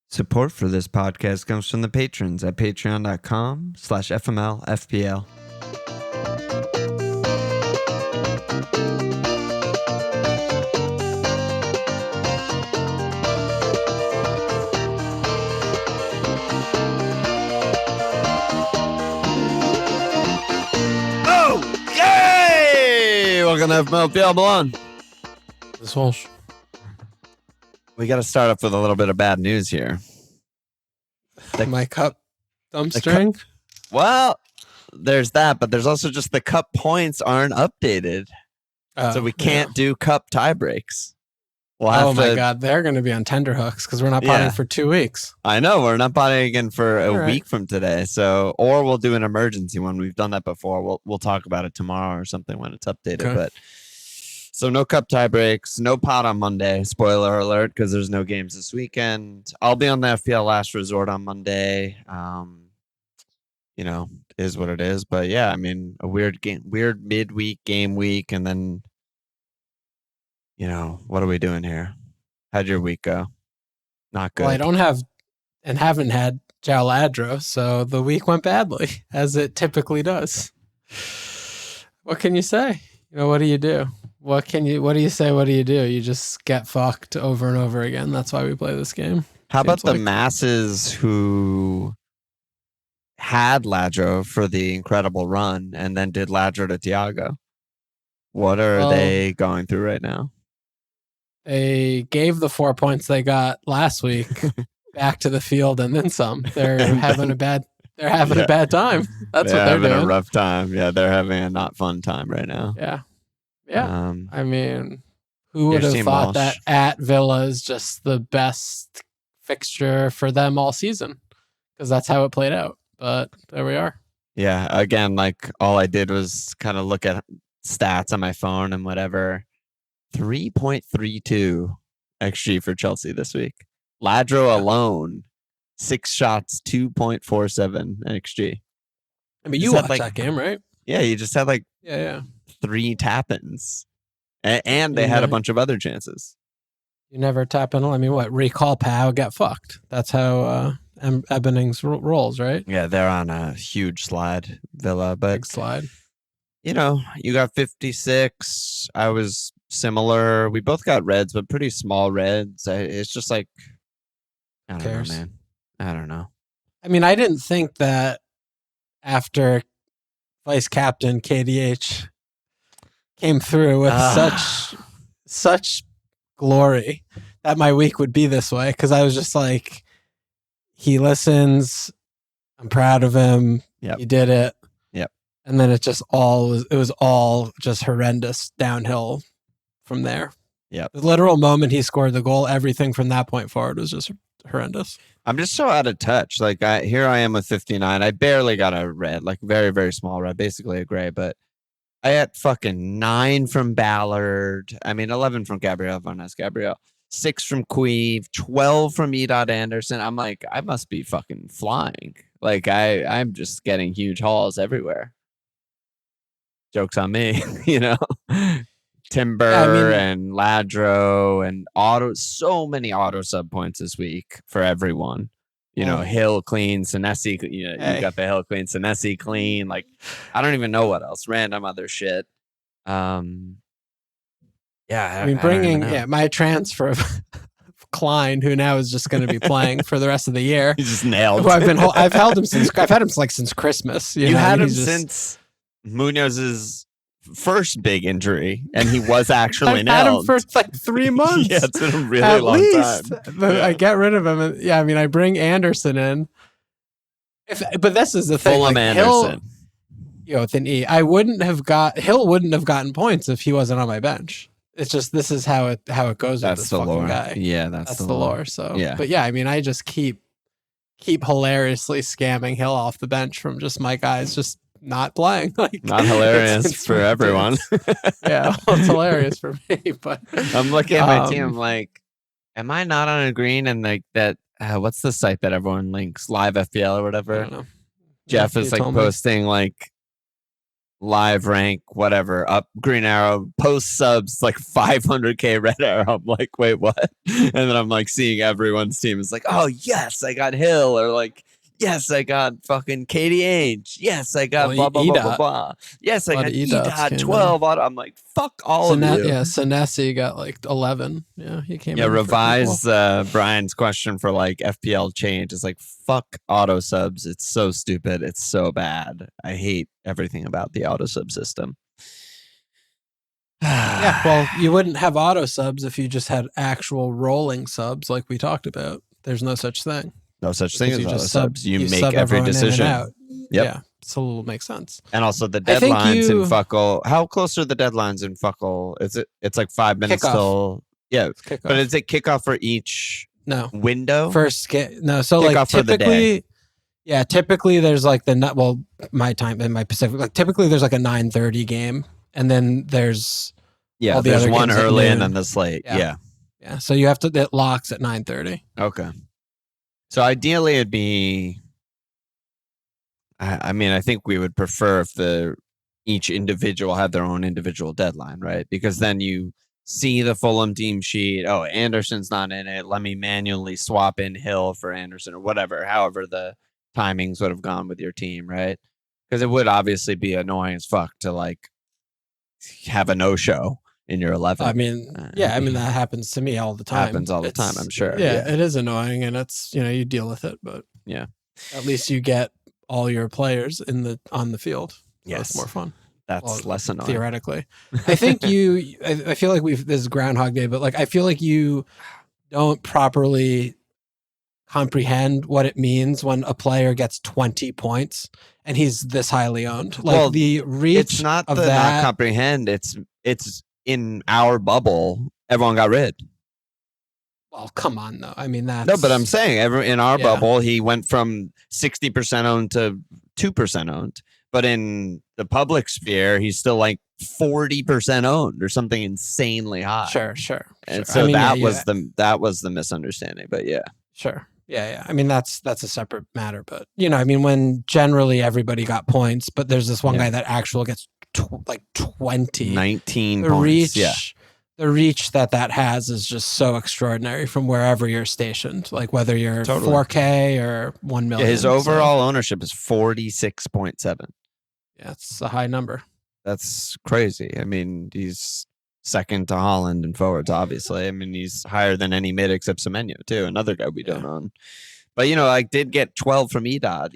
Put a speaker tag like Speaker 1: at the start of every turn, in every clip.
Speaker 1: Support for this podcast comes from the patrons at patreon.com/FML FPL. Okay! Welcome to FML FPL Milan.
Speaker 2: This Walsh.
Speaker 1: We got to start off with a little bit of bad news here.
Speaker 2: My cup dumpstering?
Speaker 1: Well, there's that, but there's also just the cup points aren't updated. So we can't do cup tie breaks. We'll have
Speaker 2: my God, they're going to be on tenterhooks because we're not potting for 2 weeks.
Speaker 1: I know, we're not potting again for a week from today. So, or we'll do an emergency one. We've done that before. We'll talk about it tomorrow or something when it's updated.
Speaker 2: Okay.
Speaker 1: But so no cup tie breaks, no pot on Monday. Spoiler alert, because there's no games this weekend. I'll be on the FPL Last Resort on Monday. Is what it is. But yeah, I mean, a weird midweek game week, and then what are we doing here? How'd your week go? Not good.
Speaker 2: Well, I don't have and haven't had Joao Ladro, so the week went badly, as it typically does. What can you say? What do you do? What do you say? What do you do? You just get fucked over and over again. That's why we play this game.
Speaker 1: How about the masses who had Ladro for the incredible run and then did Ladro to Thiago? What are they going through right now?
Speaker 2: They gave the 4 points they got last week back to the field and then some. They're having a bad time. That's what they're doing.
Speaker 1: A rough time. Yeah, they're having a not fun time right now.
Speaker 2: Yeah. Yeah. I mean, who would have thought that at Villa is just the best fixture for them all season? Because that's how it played out. But there we are.
Speaker 1: Yeah. Again, all I did was kind of look at stats on my phone and whatever. 3.32 XG for Chelsea this week. Ladro alone, 6 shots, 2.47 XG.
Speaker 2: I mean, you watched that game, right?
Speaker 1: Yeah, you just had 3 tap-ins. And they had a bunch of other chances.
Speaker 2: You never tap in. I mean, what? Recall Pow, get fucked. That's how Ebenings rolls, right?
Speaker 1: Yeah, they're on a huge slide, Villa. But
Speaker 2: big slide.
Speaker 1: You got 56. I was similar. We both got reds, but pretty small reds. It's just I don't know, man. I don't know.
Speaker 2: I mean, I didn't think that after vice captain KDH came through with such glory that my week would be this way, because I was just like, he listens, I'm proud of him.
Speaker 1: Yep.
Speaker 2: He did it.
Speaker 1: Yep.
Speaker 2: And then it was all just horrendous downhill from there.
Speaker 1: Yeah.
Speaker 2: The literal moment he scored the goal, everything from that point forward was just horrendous.
Speaker 1: I'm just so out of touch. Here I am with 59. I barely got a red, very, very small red, basically a gray, but I had fucking 9 from Ballard. I mean, 11 from Gabriel Varnes Gabriel, 6 from Queeve, 12 from E. Anderson. I'm like, I must be fucking flying. I'm just getting huge hauls everywhere. Joke's on me, Timber and Ladro and so many auto sub points this week for everyone. Hill clean, Senesi, you got the Hill clean, Senesi clean. I don't even know what else. Random other shit.
Speaker 2: Bringing my transfer of Klein, who now is just going to be playing for the rest of the year.
Speaker 1: He's just nailed.
Speaker 2: I've held him since since Christmas.
Speaker 1: You had him since Munoz's first big injury, and he was actually nailed.
Speaker 2: I had him for 3 months.
Speaker 1: Yeah, it's been a really long time.
Speaker 2: I get rid of him. And, I bring Anderson in. But this is the thing.
Speaker 1: Fulham Anderson.
Speaker 2: With an E. Hill wouldn't have gotten points if he wasn't on my bench. It's just, this is how it goes with this fucking
Speaker 1: lore.
Speaker 2: guy.
Speaker 1: Yeah, that's the
Speaker 2: lore. So,
Speaker 1: yeah.
Speaker 2: But I just keep hilariously scamming Hill off the bench from just my guys just not playing.
Speaker 1: Not hilarious for everyone.
Speaker 2: Yeah, it's hilarious for me. But
Speaker 1: I'm looking at my team. I'm like, am I not on a green? And that, what's the site that everyone links? Live FPL or whatever.
Speaker 2: I don't know.
Speaker 1: Jeff is posting live rank, whatever, up green arrow, post subs, like 500k red arrow. I'm like, wait, what? And then I'm like seeing everyone's team. It's like, oh, yes, I got Hill. Or like, yes, I got fucking Katie Ainge. Yes, I got blah, blah, blah, blah, blah. Yes, I got EDOT 12. I'm like, fuck all of you.
Speaker 2: Yeah, Senesi got like 11. Yeah, he came in.
Speaker 1: Yeah, revise Brian's question for like FPL change. It's like, fuck auto subs. It's so stupid. It's so bad. I hate everything about the auto sub system.
Speaker 2: Yeah, well, you wouldn't have auto subs if you just had actual rolling subs like we talked about. There's no such thing.
Speaker 1: No such thing as auto subs. You make
Speaker 2: sub
Speaker 1: every decision.
Speaker 2: Yep. Yeah, so it makes sense.
Speaker 1: And also the deadlines in Fuckle. How close are the deadlines in Fuckle? It's like 5 minutes till. Yeah, but is it kickoff for each window?
Speaker 2: No, so kickoff like typically, yeah, typically there's like my time in my Pacific, like typically there's like a 9:30 game, and then there's all the
Speaker 1: there's
Speaker 2: other
Speaker 1: one early and then the slate. Yeah.
Speaker 2: So you have to, it locks at 9:30.
Speaker 1: Okay. So ideally it'd be, I mean, I think we would prefer if each individual had their own individual deadline, right? Because then you see the Fulham team sheet. Oh, Anderson's not in it. Let me manually swap in Hill for Anderson or whatever, however the timings would have gone with your team, right? Because it would obviously be annoying as fuck to like have a no-show in your 11.
Speaker 2: I mean, I mean, that happens to me all the time.
Speaker 1: Happens all the time, I'm sure.
Speaker 2: Yeah, it is annoying, and it's, you deal with it, but
Speaker 1: yeah,
Speaker 2: at least you get all your players on the field. So
Speaker 1: yes,
Speaker 2: it's more fun.
Speaker 1: That's less annoying.
Speaker 2: Theoretically. I think I feel like this is Groundhog Day, but like I feel like you don't properly comprehend what it means when a player gets 20 points and he's this highly owned. Like the reach
Speaker 1: it's not of that. Not comprehend. It's in our bubble, everyone got rid.
Speaker 2: Well, come on, though. I mean, that's...
Speaker 1: No, but I'm saying in our bubble, he went from 60% owned to 2% owned. But in the public sphere, he's still like 40% owned or something insanely high.
Speaker 2: Sure.
Speaker 1: And so that was the misunderstanding. But yeah.
Speaker 2: Sure. Yeah. I mean, that's a separate matter. But, I mean, when generally everybody got points, but there's this one guy that actually gets like 20.
Speaker 1: 19 points.
Speaker 2: The reach that has is just so extraordinary from wherever you're stationed, like whether you're 4K or 1 million.
Speaker 1: Yeah, his overall ownership is 46.7.
Speaker 2: Yeah, it's a high number.
Speaker 1: That's crazy. I mean, he's second to Haaland in forwards, obviously. I mean, he's higher than any mid except Semenyo, too. Another guy we don't own. But, I did get 12 from EDOT.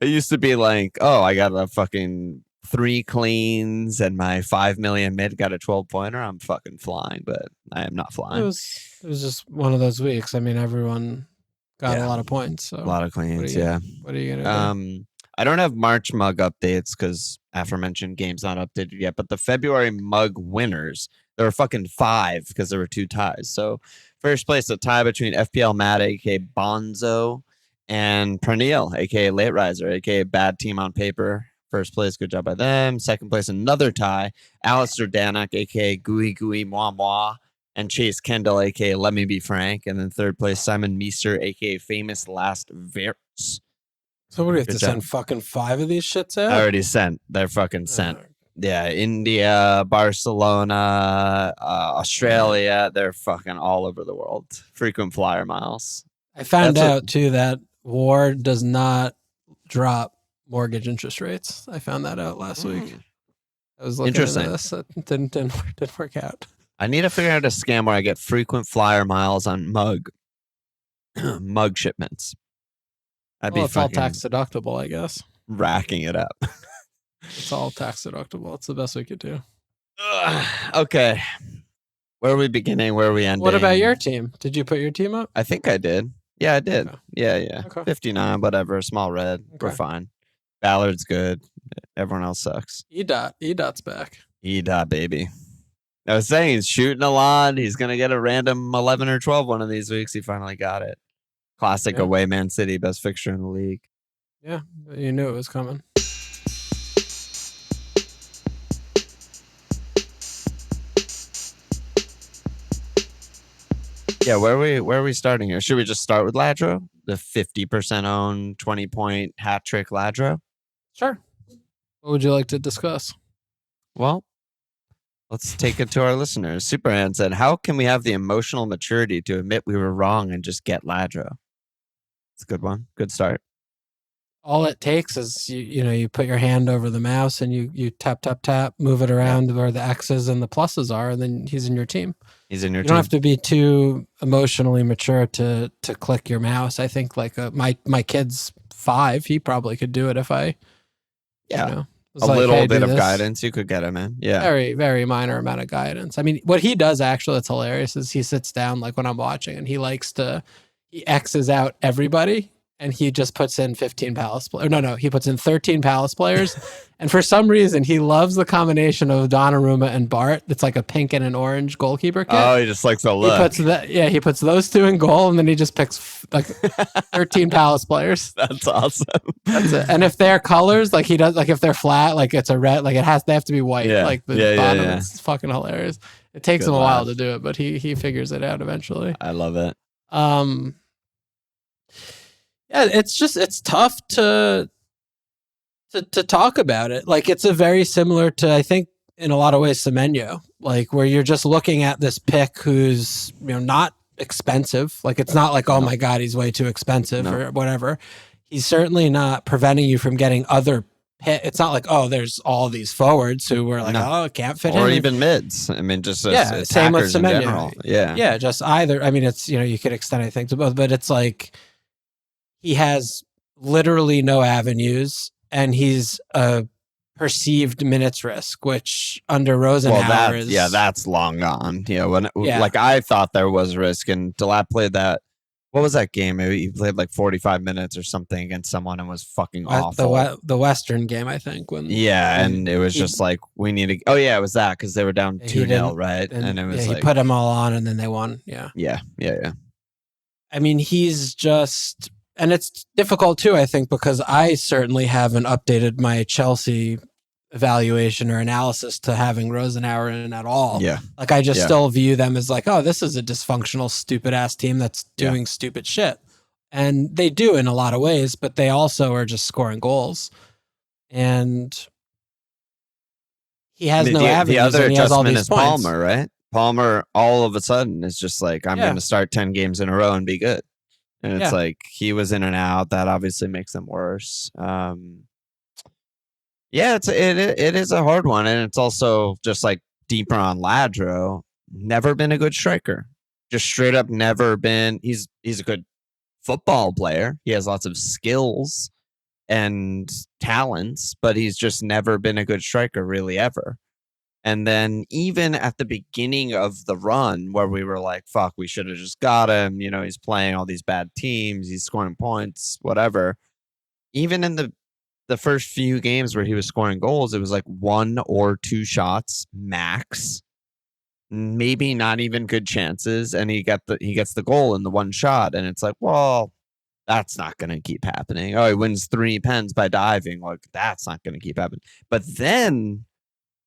Speaker 1: It used to be like, oh, I got a fucking 3 cleans and my 5 million mid got a 12-pointer. I'm fucking flying, but I am not flying.
Speaker 2: It was just one of those weeks. I mean, everyone got a lot of points. So
Speaker 1: a lot of cleans, yeah.
Speaker 2: What are you going to do?
Speaker 1: I don't have March mug updates because aforementioned game's not updated yet, but the February mug winners, there were fucking 5 because there were 2 ties. So first place, a tie between FPL Matt, aka Bonzo, and Pernille, aka Late Riser, aka Bad Team on Paper. First place, good job by them. Second place, another tie, Alistair Danak, aka Gooey Gooey Moi Moi, and Chase Kendall, aka Let Me Be Frank. And then third place, Simon Meester, aka Famous Last Verts.
Speaker 2: So what do we have to send fucking 5 of these shits out?
Speaker 1: I already sent. They're fucking sent. Yeah, India, Barcelona, Australia. They're fucking all over the world. Frequent flyer miles.
Speaker 2: I found out, too, that war does not drop mortgage interest rates. I found that out last week. I was looking into this. It didn't work out. I
Speaker 1: need to figure out a scam where I get frequent flyer miles on mug shipments.
Speaker 2: It's all tax deductible, I guess.
Speaker 1: Racking it up.
Speaker 2: It's all tax deductible. It's the best we could do.
Speaker 1: Okay. Where are we beginning? Where are we ending?
Speaker 2: What about your team? Did you put your team up?
Speaker 1: I think I did. Yeah, I did. Okay. Yeah.
Speaker 2: Okay.
Speaker 1: 59, whatever. Small red. Okay. We're fine. Ballard's good. Everyone else sucks.
Speaker 2: EDOT's back.
Speaker 1: EDOT, baby. I was saying he's shooting a lot. He's going to get a random 11 or 12 one of these weeks. He finally got it. Classic away Man City, best fixture in the league.
Speaker 2: Yeah, you knew it was coming.
Speaker 1: Yeah, where are we starting here? Should we just start with Ladro? The 50% owned 20-point hat trick Ladro?
Speaker 2: Sure. What would you like to discuss?
Speaker 1: Well, let's take it to our listeners. Superman said, how can we have the emotional maturity to admit we were wrong and just get Ladro? It's a good one. Good start.
Speaker 2: All it takes is you put your hand over the mouse and you tap, tap, tap, move it around where the X's and the pluses are, and then he's in your team.
Speaker 1: He's in your team.
Speaker 2: You don't have to be too emotionally mature to click your mouse. I think like my kid's 5, he probably could do it if I, was
Speaker 1: a
Speaker 2: like,
Speaker 1: little
Speaker 2: hey,
Speaker 1: bit
Speaker 2: do
Speaker 1: of
Speaker 2: this.
Speaker 1: guidance you could get him in. Yeah.
Speaker 2: Very, very minor amount of guidance. I mean, what he does actually that's hilarious is he sits down like when I'm watching and he X's out everybody and he just puts in 15 Palace players. No, he puts in 13 Palace players. And for some reason, he loves the combination of Donnarumma and Bart. It's like a pink and an orange goalkeeper kit.
Speaker 1: Oh, he just likes the look.
Speaker 2: He puts those 2 in goal, and then he just picks like 13 Palace players.
Speaker 1: That's awesome.
Speaker 2: That's it. And if they're colors, like he does, like if they're flat, like it's a red, like they have to be white.
Speaker 1: Yeah.
Speaker 2: Like the bottom, it's fucking hilarious. It takes him a while to do it, but he figures it out eventually.
Speaker 1: I love it.
Speaker 2: Yeah, it's tough to talk about it. Like it's a very similar to, I think, in a lot of ways, Semenyo, like where you're just looking at this pick who's not expensive. Like it's not like, oh my God, he's way too expensive or whatever. He's certainly not preventing you from getting other it's not like, oh, there's all these forwards who were like, oh, it can't fit in.
Speaker 1: Or even mids. I mean, just
Speaker 2: same with
Speaker 1: Semenyo.
Speaker 2: Yeah, just either. I mean, it's, you could extend anything to both, but it's like he has literally no avenues and he's a perceived minutes risk, which under Rosenhauer is...
Speaker 1: Yeah, that's long gone. Like I thought there was risk and Delap played that. What was that game? Maybe he played like 45 minutes or something against someone and was fucking awful.
Speaker 2: The Western game, I think.
Speaker 1: And it was just like, we need to... Oh, yeah, it was that because they were down 2-0, right? And it was
Speaker 2: he put them all on and then they won.
Speaker 1: Yeah.
Speaker 2: I mean, he's just... And it's difficult too, I think, because I certainly haven't updated my Chelsea evaluation or analysis to having Rosenhauer in at all.
Speaker 1: Yeah.
Speaker 2: Like I just still view them as like, oh, this is a dysfunctional, stupid ass team that's doing stupid shit. And they do in a lot of ways, but they also are just scoring goals. And he has no avenues.
Speaker 1: The other
Speaker 2: and he has all
Speaker 1: adjustment
Speaker 2: these
Speaker 1: is
Speaker 2: points.
Speaker 1: Palmer, right? Palmer all of a sudden is just like, I'm going to start 10 games in a row and be good. And it's like he was in and out. That obviously makes them worse. It is a hard one, and it's also just like deeper on Ladro. Never been a good striker. Just straight up never been. He's a good football player. He has lots of skills and talents, but he's just never been a good striker really ever. And then even at the beginning of the run where we were like, fuck, we should have just got him. He's playing all these bad teams. He's scoring points, whatever. Even in the first few games where he was scoring goals, it was like 1 or 2 shots max. Maybe not even good chances. And he gets the goal in the 1 shot. And it's like, well, that's not going to keep happening. Oh, he wins 3 pens by diving. Like, that's not going to keep happening. But then...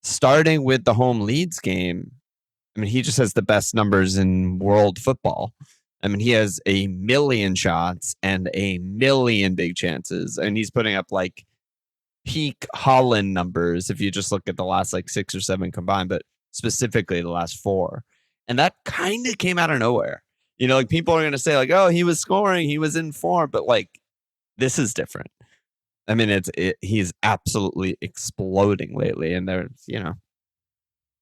Speaker 1: starting with the home Leeds game, I mean, he just has the best numbers in world football. I mean, he has 1 million shots and 1 million big chances, and he's putting up like peak Haaland numbers if you just look at the last like 6 or 7 combined, but specifically the last 4. And that kind of came out of nowhere. Like people are going to say like, oh, he was scoring, he was in form, but like this is different. I mean, he's absolutely exploding lately. And there's,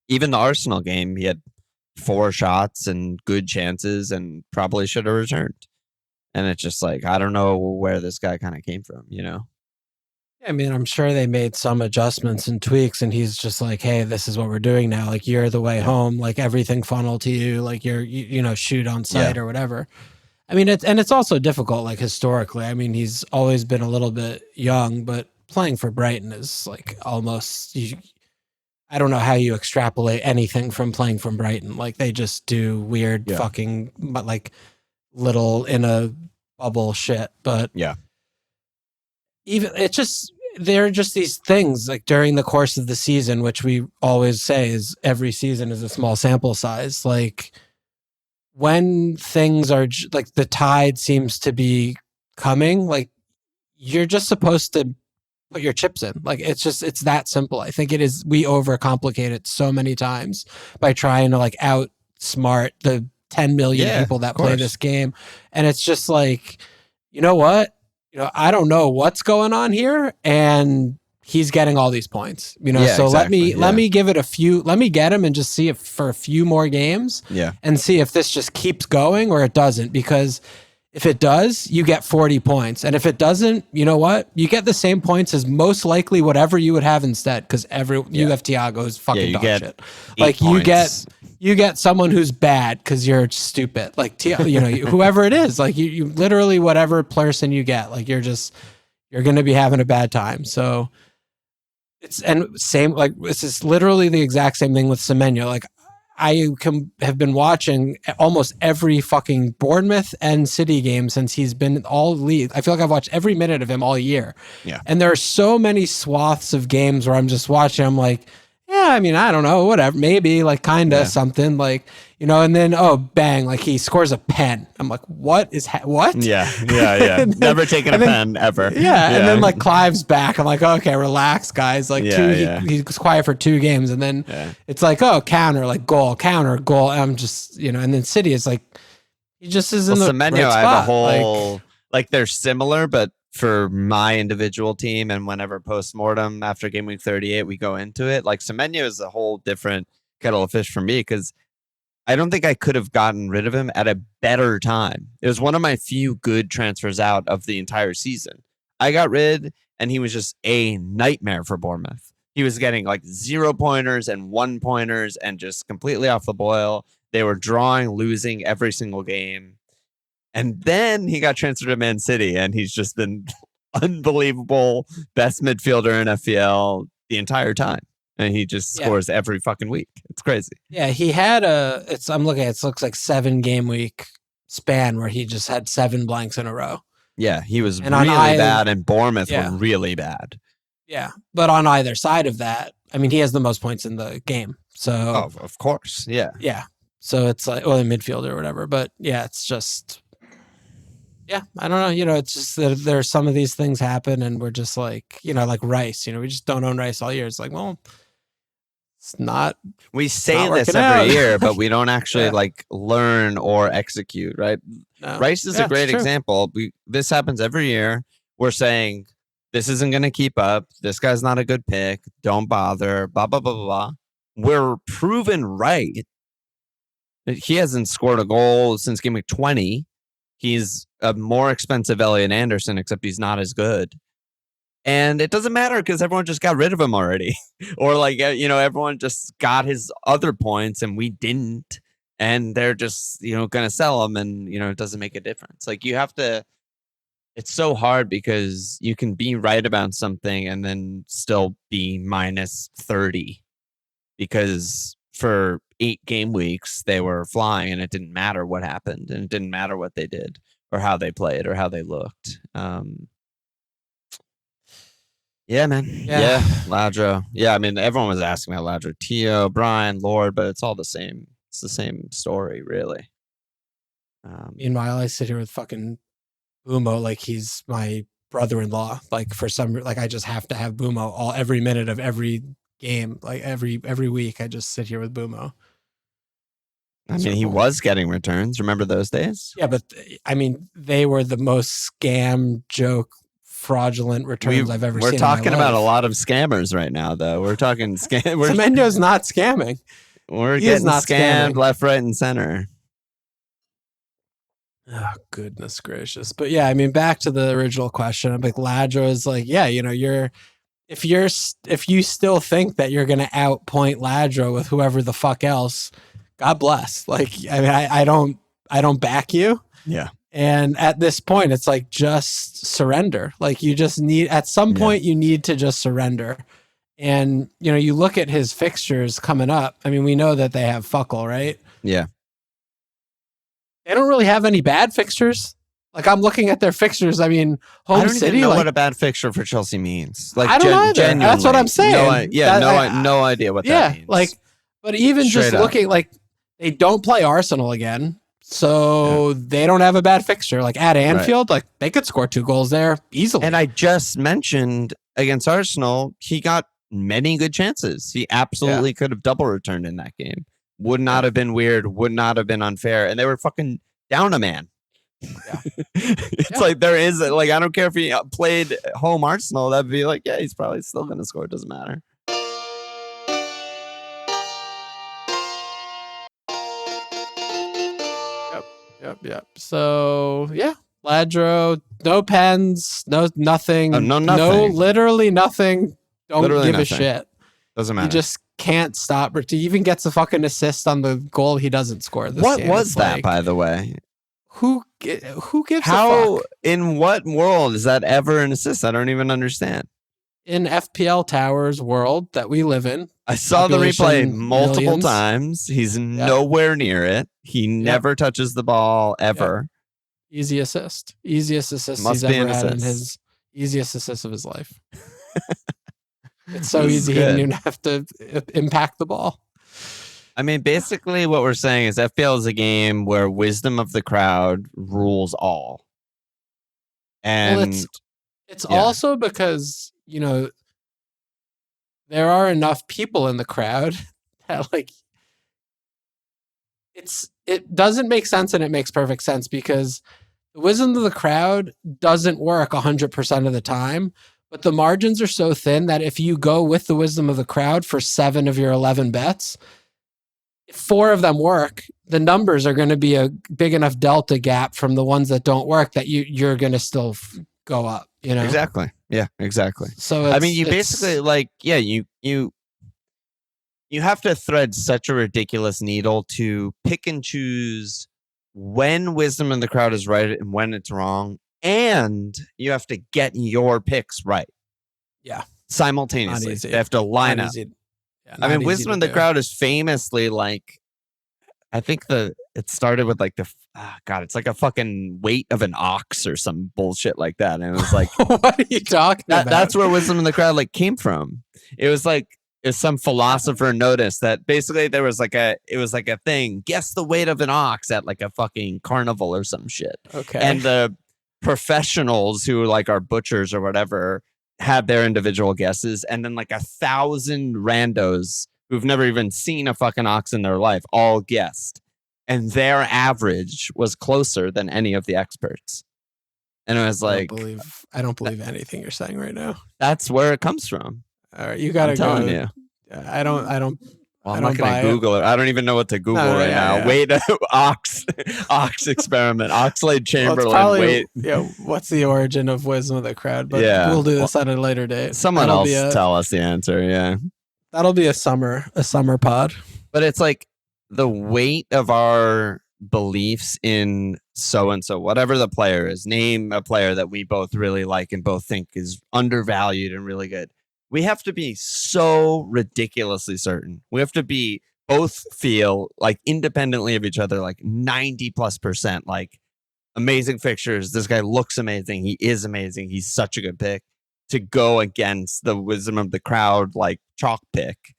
Speaker 1: even the Arsenal game, he had 4 shots and good chances and probably should have returned. And it's just like, I don't know where this guy kind of came from,
Speaker 2: I mean, I'm sure they made some adjustments and tweaks and he's just like, hey, this is what we're doing now. Like, you're the way home, like everything funneled to you, like you're, shoot on sight or whatever. I mean, it's also difficult, like historically. I mean, he's always been a little bit young, but playing for Brighton is like almost, I don't know how you extrapolate anything from playing from Brighton. Like they just do weird fucking, but like little in a bubble shit. But even there are just these things like during the course of the season, which we always say is every season is a small sample size. Like, when things are like the tide seems to be coming, like you're just supposed to put your chips in. Like it's that simple. I think it is. We overcomplicate it so many times by trying to like outsmart the 10 million people that play this game. And it's just like, you know what? I don't know what's going on here. And he's getting all these points, so exactly. let me give it let me get him and just see if for a few more games and see if this just keeps going or it doesn't, because if it does, you get 40 points. And if it doesn't, you know what? You get the same points as most likely whatever you would have instead, because you have Thiago's fucking dog shit. Like you get someone who's bad because you're stupid. Like whoever it is, like you literally whatever person you get, like you're going to be having a bad time. So it's literally the exact same thing with Semenyo. Like I have been watching almost every fucking Bournemouth and City game since he's been all league. I feel like I've watched every minute of him all year. Yeah. And there are so many swaths of games where I'm just watching. I'm like, yeah, I mean, I don't know, whatever, maybe like kind of something like, and then, bang, like he scores a pen. I'm like, what?
Speaker 1: Yeah. Never taken a pen ever.
Speaker 2: Yeah. And then like Clive's back. I'm like, okay, relax guys. Like he was quiet for 2 games. And then it's like, counter, like counter, goal. I'm just, and then City is like, he just is in the
Speaker 1: Semenyo,
Speaker 2: right spot.
Speaker 1: I have a whole, like they're similar, but for my individual team, and whenever post-mortem after game week 38 we go into it, like Semenyo is a whole different kettle of fish for me, because I don't think I could have gotten rid of him at a better time. It was one of my few good transfers out of the entire season. I got rid, and he was just a nightmare for Bournemouth. He was getting like 0 pointers and 1 pointers and just completely off the boil. They were drawing, losing every single game. And then he got transferred to Man City, and he's just been unbelievable, best midfielder in FPL the entire time. And he just scores every fucking week. It's crazy.
Speaker 2: Yeah, he had I'm looking at it, looks like 7 game week span where he just had 7 blanks in a row.
Speaker 1: Yeah, he was really bad, and Bournemouth were really bad.
Speaker 2: Yeah, but on either side of that, I mean, he has the most points in the game. So,
Speaker 1: of course, yeah.
Speaker 2: Yeah, so it's like, well, a midfielder or whatever. But yeah, it's just... Yeah, I don't know. It's just that there are some of these things happen, and we're just like, like Rice. We just don't own Rice all year. It's like, well, it's not.
Speaker 1: We say this every year, but we don't actually like learn or execute. Right? No. Rice is a great example. This happens every year. We're saying this isn't going to keep up. This guy's not a good pick. Don't bother. Blah blah blah blah blah. We're proven right. He hasn't scored a goal since game week 20. He's a more expensive Elliot Anderson, except he's not as good. And it doesn't matter because everyone just got rid of him already. Or like, everyone just got his other points and we didn't. And they're just, going to sell him, and, it doesn't make a difference. Like you have to, it's so hard because you can be right about something and then still be minus 30 because for 8 game weeks, they were flying and it didn't matter what happened, and it didn't matter what they did or how they played or how they looked. Yeah, man. Yeah. Ladro. Yeah, I mean, everyone was asking about Ladro. Tio, Bryan, Lord, but it's all the same. It's the same story, really.
Speaker 2: Meanwhile, I sit here with fucking Mbeumo like he's my brother-in-law. Like for some, like I just have to have Mbeumo every minute of every game, like every week. I just sit here with Mbeumo.
Speaker 1: I mean, he was getting returns. Remember those days?
Speaker 2: Yeah, but I mean, they were the most scam, joke, fraudulent returns I've ever seen.
Speaker 1: We're talking about a lot of scammers right now, though. We're talking scam.
Speaker 2: Semenyo's not scamming.
Speaker 1: We're getting scammed left, right, and center.
Speaker 2: Oh, goodness gracious. But yeah, I mean, back to the original question. I'm like, Ladro is like, yeah, if you still think that you're going to outpoint Ladro with whoever the fuck else, God bless. Like, I mean, I don't back you.
Speaker 1: Yeah.
Speaker 2: And at this point, it's like, just surrender. Like you just need, at some point you need to just surrender. And, you look at his fixtures coming up. I mean, we know that they have fuck all, right?
Speaker 1: Yeah.
Speaker 2: They don't really have any bad fixtures. Like I'm looking at their fixtures. I mean, home
Speaker 1: I don't
Speaker 2: City.
Speaker 1: Even know what a bad fixture for Chelsea means. Like
Speaker 2: I don't either. That's what I'm saying.
Speaker 1: No idea what that means.
Speaker 2: Like, but even
Speaker 1: Straight
Speaker 2: just
Speaker 1: up.
Speaker 2: looking, like they don't play Arsenal again, so they don't have a bad fixture. Like at Anfield, like they could score 2 goals there easily.
Speaker 1: And I just mentioned against Arsenal, he got many good chances. He absolutely could have double returned in that game. Would not have been weird, would not have been unfair. And they were fucking down a man.
Speaker 2: Yeah.
Speaker 1: It's like there is, like, I don't care if he played home Arsenal, that'd be like, yeah, he's probably still going to score. It doesn't matter.
Speaker 2: Yep. So, yeah. Ladro, no pens, no nothing.
Speaker 1: Oh, no,
Speaker 2: no, literally nothing. Don't
Speaker 1: Literally
Speaker 2: give
Speaker 1: nothing.
Speaker 2: a shit.
Speaker 1: Doesn't matter.
Speaker 2: He just can't stop. He even gets a fucking assist on the goal he doesn't score.
Speaker 1: What
Speaker 2: game.
Speaker 1: was
Speaker 2: It's
Speaker 1: that,
Speaker 2: like,
Speaker 1: by the way?
Speaker 2: Who gives a
Speaker 1: How,
Speaker 2: fuck?
Speaker 1: in what world is that ever an assist? I don't even understand.
Speaker 2: In FPL Towers world that we live in,
Speaker 1: I saw the replay
Speaker 2: population
Speaker 1: multiple
Speaker 2: millions.
Speaker 1: times. He's nowhere near it. He never touches the ball ever.
Speaker 2: Easiest assist he's ever had in his easiest assist of his life. It's so easy he didn't even have to impact the ball.
Speaker 1: I mean, basically what we're saying is FPL is a game where wisdom of the crowd rules all. And
Speaker 2: it's also because, you know, there are enough people in the crowd that, like, it doesn't make sense, and it makes perfect sense because the wisdom of the crowd doesn't work 100% of the time, but the margins are so thin that if you go with the wisdom of the crowd for 7 of your 11 bets, if 4 of them work, the numbers are going to be a big enough delta gap from the ones that don't work that you're going to still go up, you know?
Speaker 1: Exactly. Yeah, exactly.
Speaker 2: So
Speaker 1: I mean, you basically, like, yeah, you have to thread such a ridiculous needle to pick and choose when wisdom in the crowd is right and when it's wrong, and you have to get your picks right.
Speaker 2: Yeah.
Speaker 1: Simultaneously. They have to line up.
Speaker 2: Yeah,
Speaker 1: I mean, wisdom in the crowd is famously, like, I think it started with, like, it's like a fucking weight of an ox or some bullshit like that. And it was like,
Speaker 2: what are you talking about?
Speaker 1: That's where wisdom in the crowd, like, came from. It was like, if some philosopher noticed that basically it was like a thing, guess the weight of an ox at, like, a fucking carnival or some shit.
Speaker 2: Okay.
Speaker 1: And the professionals who, like, are butchers or whatever had their individual guesses, and then, like, 1,000 randos who've never even seen a fucking ox in their life all guessed, and their average was closer than any of the experts. And it was like,
Speaker 2: I don't believe anything you're saying right now.
Speaker 1: That's where it comes from.
Speaker 2: All right, you gotta
Speaker 1: I'm telling you.
Speaker 2: I don't.
Speaker 1: Well, I'm not going to Google it. I don't even know what to Google right now. Yeah. Wait, ox experiment, ox-laid Chamberlain.
Speaker 2: What's the origin of wisdom of the crowd? But we'll do this at a later date.
Speaker 1: Someone else tell us the answer. Yeah,
Speaker 2: that'll be a summer pod.
Speaker 1: But it's like the weight of our beliefs in so and so, whatever the player is. Name a player that we both really like and both think is undervalued and really good. We have to be so ridiculously certain. We have to be both feel like independently of each other, like 90+%, like amazing fixtures. This guy looks amazing. He is amazing. He's such a good pick, to go against the wisdom of the crowd, like chalk pick,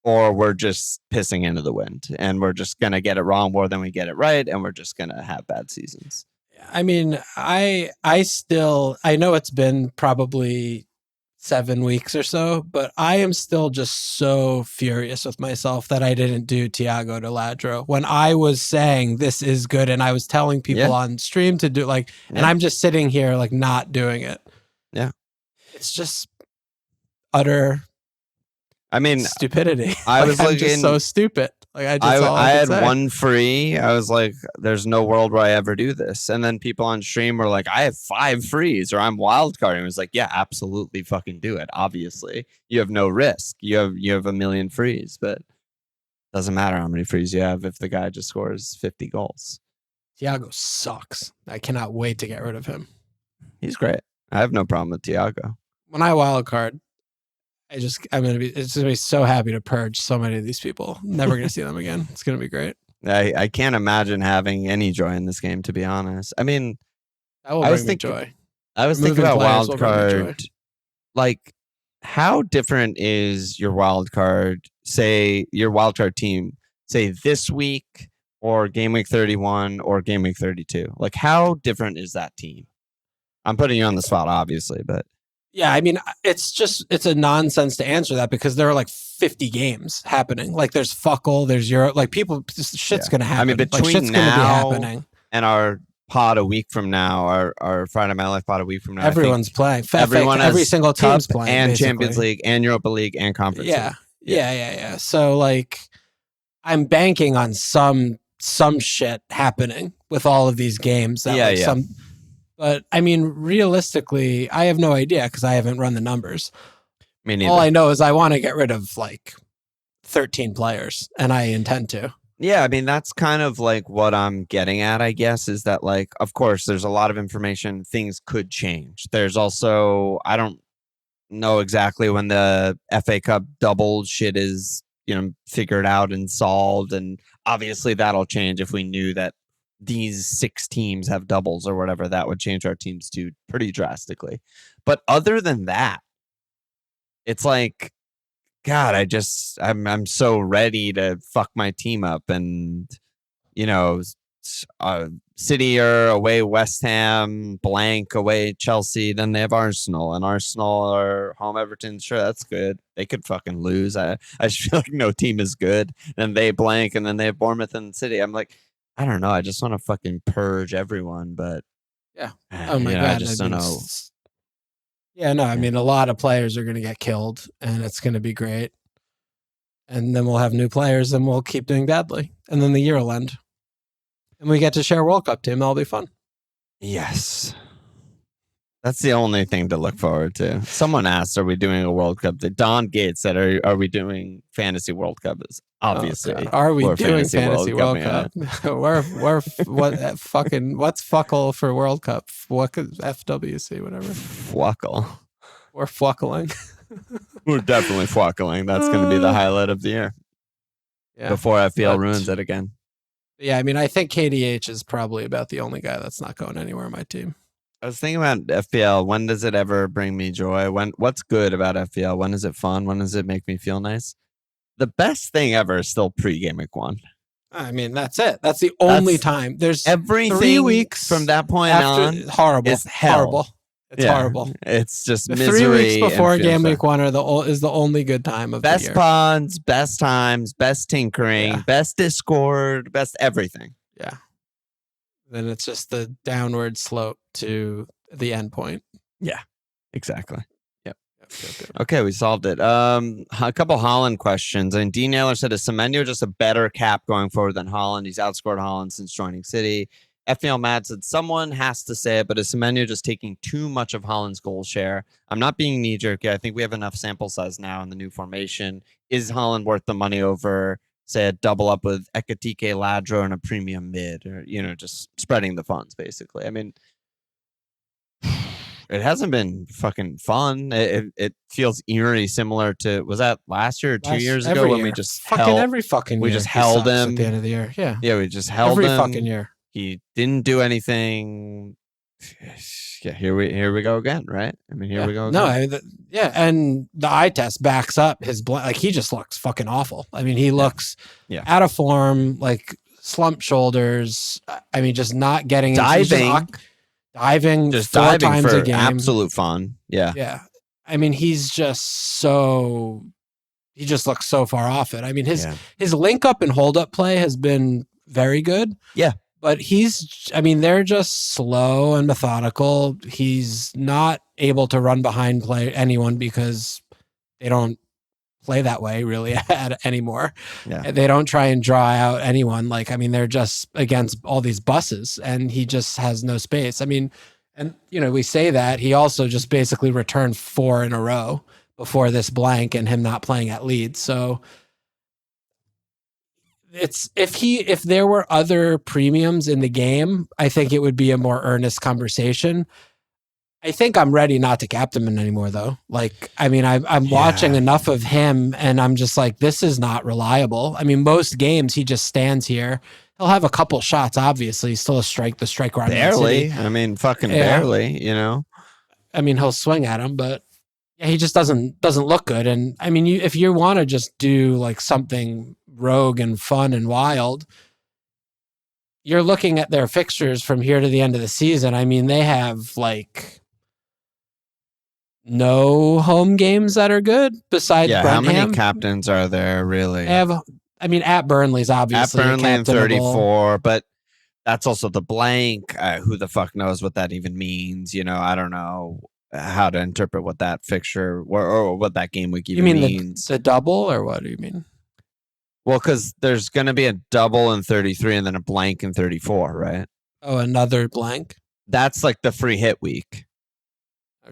Speaker 1: or we're just pissing into the wind and we're just going to get it wrong more than we get it right. And we're just going to have bad seasons.
Speaker 2: I mean, I know it's been probably 7 weeks or so, but I am still just so furious with myself that I didn't do Thiago to Ladro when I was saying this is good, and I was telling people on stream to do and I'm just sitting here like not doing it.
Speaker 1: Yeah,
Speaker 2: it's just utter.
Speaker 1: I mean,
Speaker 2: stupidity.
Speaker 1: I was
Speaker 2: I'm just so stupid. Like I
Speaker 1: had one free. I was like, there's no world where I ever do this. And then people on stream were like, I have 5 frees, or I'm wildcarding. I was like, yeah, absolutely fucking do it. Obviously, you have no risk. You have a million frees, but it doesn't matter how many frees you have if the guy just scores 50 goals.
Speaker 2: Thiago sucks. I cannot wait to get rid of him.
Speaker 1: He's great. I have no problem with Thiago.
Speaker 2: When I wildcard, it's gonna be so happy to purge so many of these people. Never gonna see them again. It's gonna be great.
Speaker 1: I can't imagine having any joy in this game, to be honest. I mean,
Speaker 2: that will bring me joy.
Speaker 1: I was thinking about wildcard. Like, how different is your wildcard? Say your wildcard team, say this week, or Gameweek 31, or Gameweek 32. Like, how different is that team? I'm putting you on the spot, obviously, but
Speaker 2: Yeah, I mean, it's a nonsense to answer that because there are like 50 games happening. Like there's fuck all, there's Euro, like people, shit's going to happen.
Speaker 1: I mean, between
Speaker 2: like, shit's going to be
Speaker 1: now
Speaker 2: happening.
Speaker 1: and our pod a week from now, our Friday Night Live pod a week from now,
Speaker 2: Everyone's playing.
Speaker 1: Everyone
Speaker 2: every
Speaker 1: has
Speaker 2: single team's
Speaker 1: Cup
Speaker 2: playing.
Speaker 1: and
Speaker 2: basically.
Speaker 1: Champions League and Europa League and Conference League.
Speaker 2: Yeah. So like, I'm banking on some shit happening with all of these games. That But I mean, realistically, I have no idea because I haven't run the numbers.
Speaker 1: Me neither.
Speaker 2: All I know is I want to get rid of like 13 players, and I intend to.
Speaker 1: Yeah, I mean, that's kind of like what I'm getting at, I guess, is that like, of course, there's a lot of information. Things could change. There's also, I don't know exactly when the FA Cup double shit is, figured out and solved. And obviously that'll change if we knew that these 6 teams have doubles or whatever. That would change our teams too pretty drastically. But other than that, it's like, God, I'm so ready to fuck my team up. And City are away West Ham, blank away Chelsea, then they have Arsenal, and Arsenal are home Everton. Sure, that's good. They could fucking lose. I just feel like no team is good. Then they blank, and then they have Bournemouth and City. I'm like, I don't know. I just want to fucking purge everyone, but
Speaker 2: yeah. Oh my God,
Speaker 1: I just don't know.
Speaker 2: Yeah, no, I mean, a lot of players are going to get killed, and it's going to be great. And then we'll have new players, and we'll keep doing badly, and then the year will end. And we get to share World Cup team. That'll be fun.
Speaker 1: Yes. That's the only thing to look forward to. Someone asked, are we doing a World Cup? Don Gates said, are we doing Fantasy World Cup? Obviously.
Speaker 2: Are we doing Fantasy World Cup? We're what's fuckle for World Cup? What FWC, whatever.
Speaker 1: Fuckle.
Speaker 2: We're fuckling.
Speaker 1: We're definitely fuckling. That's going to be the highlight of the year. Yeah. Before FPL ruins it again.
Speaker 2: Yeah, I mean, I think KDH is probably about the only guy that's not going anywhere on my team.
Speaker 1: I was thinking about FPL. When does it ever bring me joy? What's good about FPL? When is it fun? When does it make me feel nice? The best thing ever is still pre-game week 1.
Speaker 2: I mean, that's it. That's the only time. There's
Speaker 1: everything
Speaker 2: 3 weeks
Speaker 1: from that point on.
Speaker 2: Horrible.
Speaker 1: Is hell.
Speaker 2: Horrible. It's horrible.
Speaker 1: It's just
Speaker 2: the
Speaker 1: misery.
Speaker 2: 3 weeks before game week 1 is the only good time of
Speaker 1: best
Speaker 2: the year.
Speaker 1: Best pods, best times, best tinkering, best Discord, best everything.
Speaker 2: Yeah. Then it's just the downward slope to the end point.
Speaker 1: Yeah, exactly. Yep. Okay, we solved it. A couple Haaland questions. And Dean Naylor said, is Semenyo just a better cap going forward than Haaland? He's outscored Haaland since joining City. FPL Matt said, someone has to say it, but is Semenyo just taking too much of Haaland's goal share? I'm not being knee-jerky. I think we have enough sample size now in the new formation. Is Haaland worth the money over, say, a double up with Ekatike, Ladro, and a premium mid? Or, just spreading the funds, basically. I mean, it hasn't been fucking fun. It feels eerie similar to, was that last year or 2 years ago when we just
Speaker 2: every fucking
Speaker 1: we
Speaker 2: year
Speaker 1: just held him
Speaker 2: at the end of the year.
Speaker 1: Yeah, we just held
Speaker 2: every
Speaker 1: him
Speaker 2: fucking year.
Speaker 1: He didn't do anything. Yeah, here we go again, right? I mean, here we go again.
Speaker 2: No, and the eye test backs up his he just looks fucking awful. I mean, he looks out of form, like slumped shoulders. I mean, just not getting diving
Speaker 1: just
Speaker 2: 4
Speaker 1: diving
Speaker 2: times
Speaker 1: for
Speaker 2: a game.
Speaker 1: Absolute fun. Yeah.
Speaker 2: I mean, he just looks so far off it. I mean, his link up and hold up play has been very good.
Speaker 1: Yeah.
Speaker 2: But they're just slow and methodical. He's not able to run behind anyone because they don't play that way really anymore.
Speaker 1: Yeah.
Speaker 2: They don't try and draw out anyone. They're just against all these buses and he just has no space. I mean, and we say that he also just basically returned 4 in a row before this blank and him not playing at Leeds. So it's if there were other premiums in the game, I think it would be a more earnest conversation. I think I'm ready not to captain him anymore, though. I'm watching enough of him, and I'm just like, this is not reliable. I mean, most games he just stands here. He'll have a couple shots, obviously. He's still the striker on
Speaker 1: barely. I mean, fucking barely.
Speaker 2: I mean, he'll swing at him, but he just doesn't look good. And I mean, if you want to just do like something rogue and fun and wild, you're looking at their fixtures from here to the end of the season. I mean, they have like no home games that are good besides
Speaker 1: Yeah,
Speaker 2: Brentham.
Speaker 1: how many captains are there really?
Speaker 2: At Burnley's obviously
Speaker 1: At Burnley in
Speaker 2: captainable.
Speaker 1: 34, but that's also the blank. Who the fuck knows what that even means? I don't know how to interpret what that fixture or what that game week even means.
Speaker 2: The double, or what do you mean?
Speaker 1: Well, because there's going to be a double in 33 and then a blank in 34, right?
Speaker 2: Oh, another blank?
Speaker 1: That's like the free hit week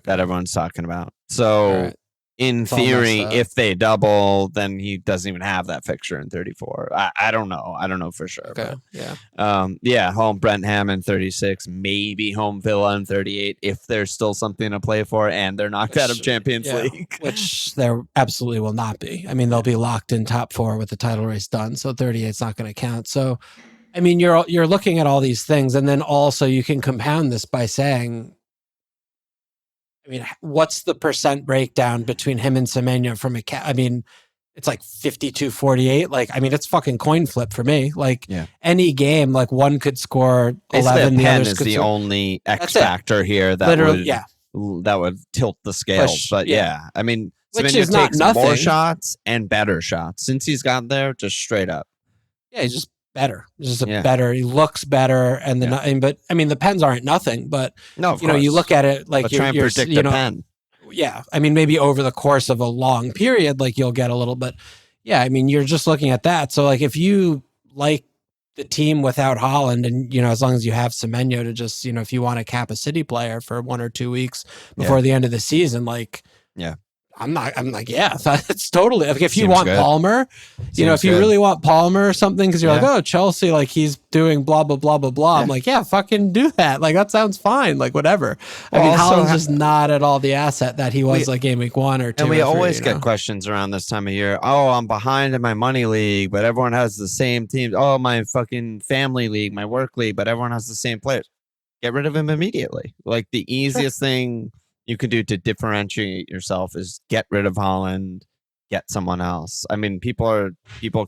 Speaker 1: that everyone's talking about. So in theory, if they double, then he doesn't even have that fixture in 34. I don't know. I don't know for sure.
Speaker 2: Okay.
Speaker 1: But, home Brentham in 36, maybe home Villa in 38 if there's still something to play for and they're knocked out of Champions League.
Speaker 2: Which there absolutely will not be. I mean, they'll be locked in top 4 with the title race done, so 38 is not going to count. So, I mean, you're looking at all these things, and then also you can compound this by saying, I mean, what's the percent breakdown between him and Semenyo from I mean, it's like 52-48. Like, I mean, it's fucking coin flip for me. Like, any game, like one could score 11.
Speaker 1: The other is the only X factor here that would tilt the scales. But I mean,
Speaker 2: which
Speaker 1: Semenyo
Speaker 2: is not
Speaker 1: takes
Speaker 2: nothing.
Speaker 1: More shots and better shots since he's got there, just straight up.
Speaker 2: Yeah, he's just better. Better. He looks better, and but I mean, the pens aren't nothing. But
Speaker 1: no,
Speaker 2: you look at it like
Speaker 1: try and predict a pen.
Speaker 2: Yeah, I mean, maybe over the course of a long period, like you'll get a little bit. Yeah, I mean, you're just looking at that. So, like, if you like the team without Haaland, and as long as you have Semenyo to just, if you want to cap a City player for 1 or 2 weeks before the end of the season, like, I'm like, it's totally. Like, if you want Palmer, if you really want Palmer or something, because you're like, oh, Chelsea, like he's doing blah, blah, blah, blah, blah. I'm like, fucking do that. Like, that sounds fine. Like, whatever. I mean, Haaland's just not at all the asset that he was like game week 1 or 2.
Speaker 1: And we always get questions around this time of year. Oh, I'm behind in my money league, but everyone has the same teams. Oh, my fucking family league, my work league, but everyone has the same players. Get rid of him immediately. Like, the easiest thing you can do to differentiate yourself is get rid of Haaland, get someone else. I mean, people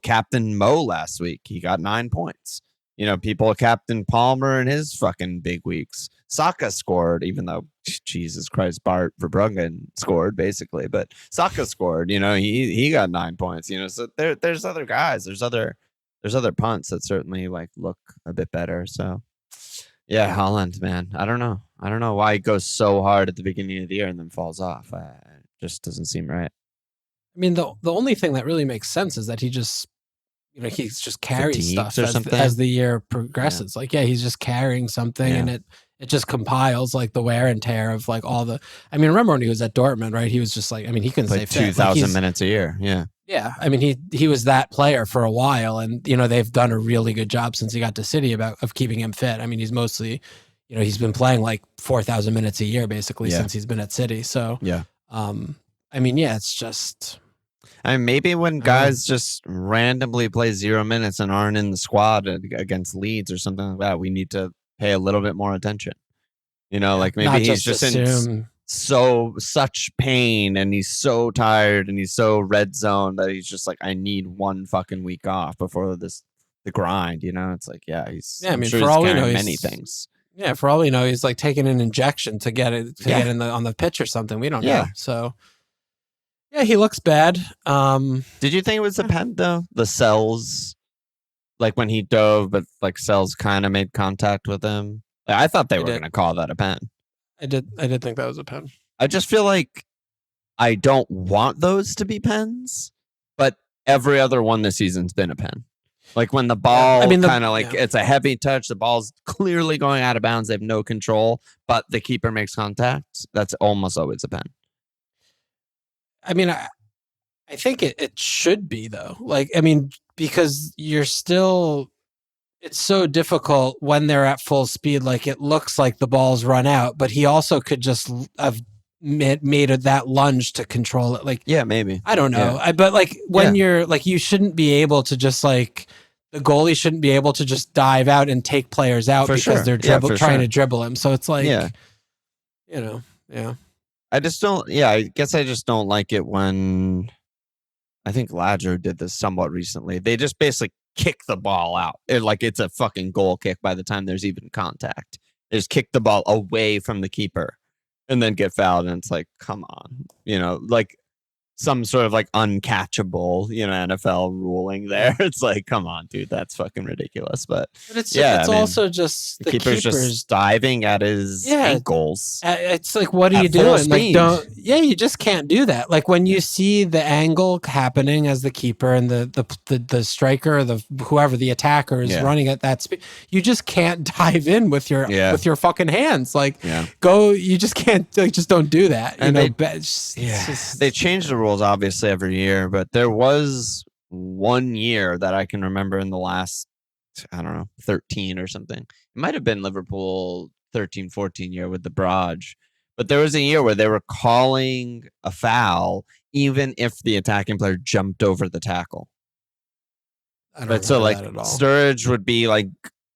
Speaker 1: captained Mo last week. He got 9 points. People captained Palmer in his fucking big weeks. Saka scored, even though Jesus Christ, Bart Verbruggen scored basically, but Saka scored. He got 9 points. So there's other guys. There's other punts that certainly like look a bit better. So. Yeah, Haaland, man. I don't know why he goes so hard at the beginning of the year and then falls off. It just doesn't seem right.
Speaker 2: I mean, the only thing that really makes sense is that he just, he's just carries stuff as the year progresses. Yeah. Like, he's just carrying something, and it just compiles like the wear and tear of like all the. I mean, remember when he was at Dortmund, right? He was just like, I mean, he couldn't stay fit.
Speaker 1: 2,000 minutes a year. Yeah.
Speaker 2: Yeah, I mean, he was that player for a while, and they've done a really good job since he got to City of keeping him fit. I mean, he's mostly, he's been playing like 4,000 minutes a year basically since he's been at City. So I mean, it's just.
Speaker 1: I mean, maybe when guys just randomly play 0 minutes and aren't in the squad against Leeds or something like that, we need to pay a little bit more attention. Like maybe he's just in such pain and he's so tired and he's so red zone that he's just like, I need 1 fucking week off before the grind. It's like, he's.
Speaker 2: Yeah, I mean,
Speaker 1: sure
Speaker 2: for all we know,
Speaker 1: many things.
Speaker 2: Yeah, for all we know, he's like taking an injection to get in on the pitch or something. We don't know. So. Yeah, he looks bad.
Speaker 1: Did you think it was a pen though? The cells, like when he dove, but like cells kind of made contact with him. I thought they were going to call that a pen.
Speaker 2: I did think that was a pen.
Speaker 1: I just feel like I don't want those to be pens, but every other one this season's been a pen. Like when the ball it's a heavy touch, the ball's clearly going out of bounds. They have no control, but the keeper makes contact. That's almost always a pen.
Speaker 2: I mean, I think it should be though. Like, I mean, because it's so difficult when they're at full speed. Like, it looks like the ball's run out, but he also could just have made that lunge to control it. Like,
Speaker 1: maybe.
Speaker 2: I don't know. But like when you're like, you shouldn't be able to just like, the goalie shouldn't be able to just dive out and take players out because they're trying to dribble him. So it's like,
Speaker 1: I just don't. Yeah, I guess I just don't like it when. I think Ladro did this somewhat recently. They just basically kick the ball out. It's a fucking goal kick by the time there's even contact. They just kick the ball away from the keeper. and then get fouled, and it's like, come on, like some sort of like uncatchable, NFL ruling there. It's like, come on, dude, that's fucking ridiculous. But
Speaker 2: it's
Speaker 1: I mean,
Speaker 2: also just the
Speaker 1: keeper's just diving at his ankles.
Speaker 2: It's like, what are you doing? Like, you just can't do that. Like when you see the angle happening as the keeper and the striker, or whoever the attacker is running at that speed, you just can't dive in with your fucking hands. Like, you just can't. Like, just don't do that.
Speaker 1: And they change the rules obviously every year, but there was 1 year that I can remember in the last, I don't know, 13 or something. It might have been Liverpool 13-14 year with the Brage, but there was a year where they were calling a foul even if the attacking player jumped over the tackle. But so like Sturridge would be like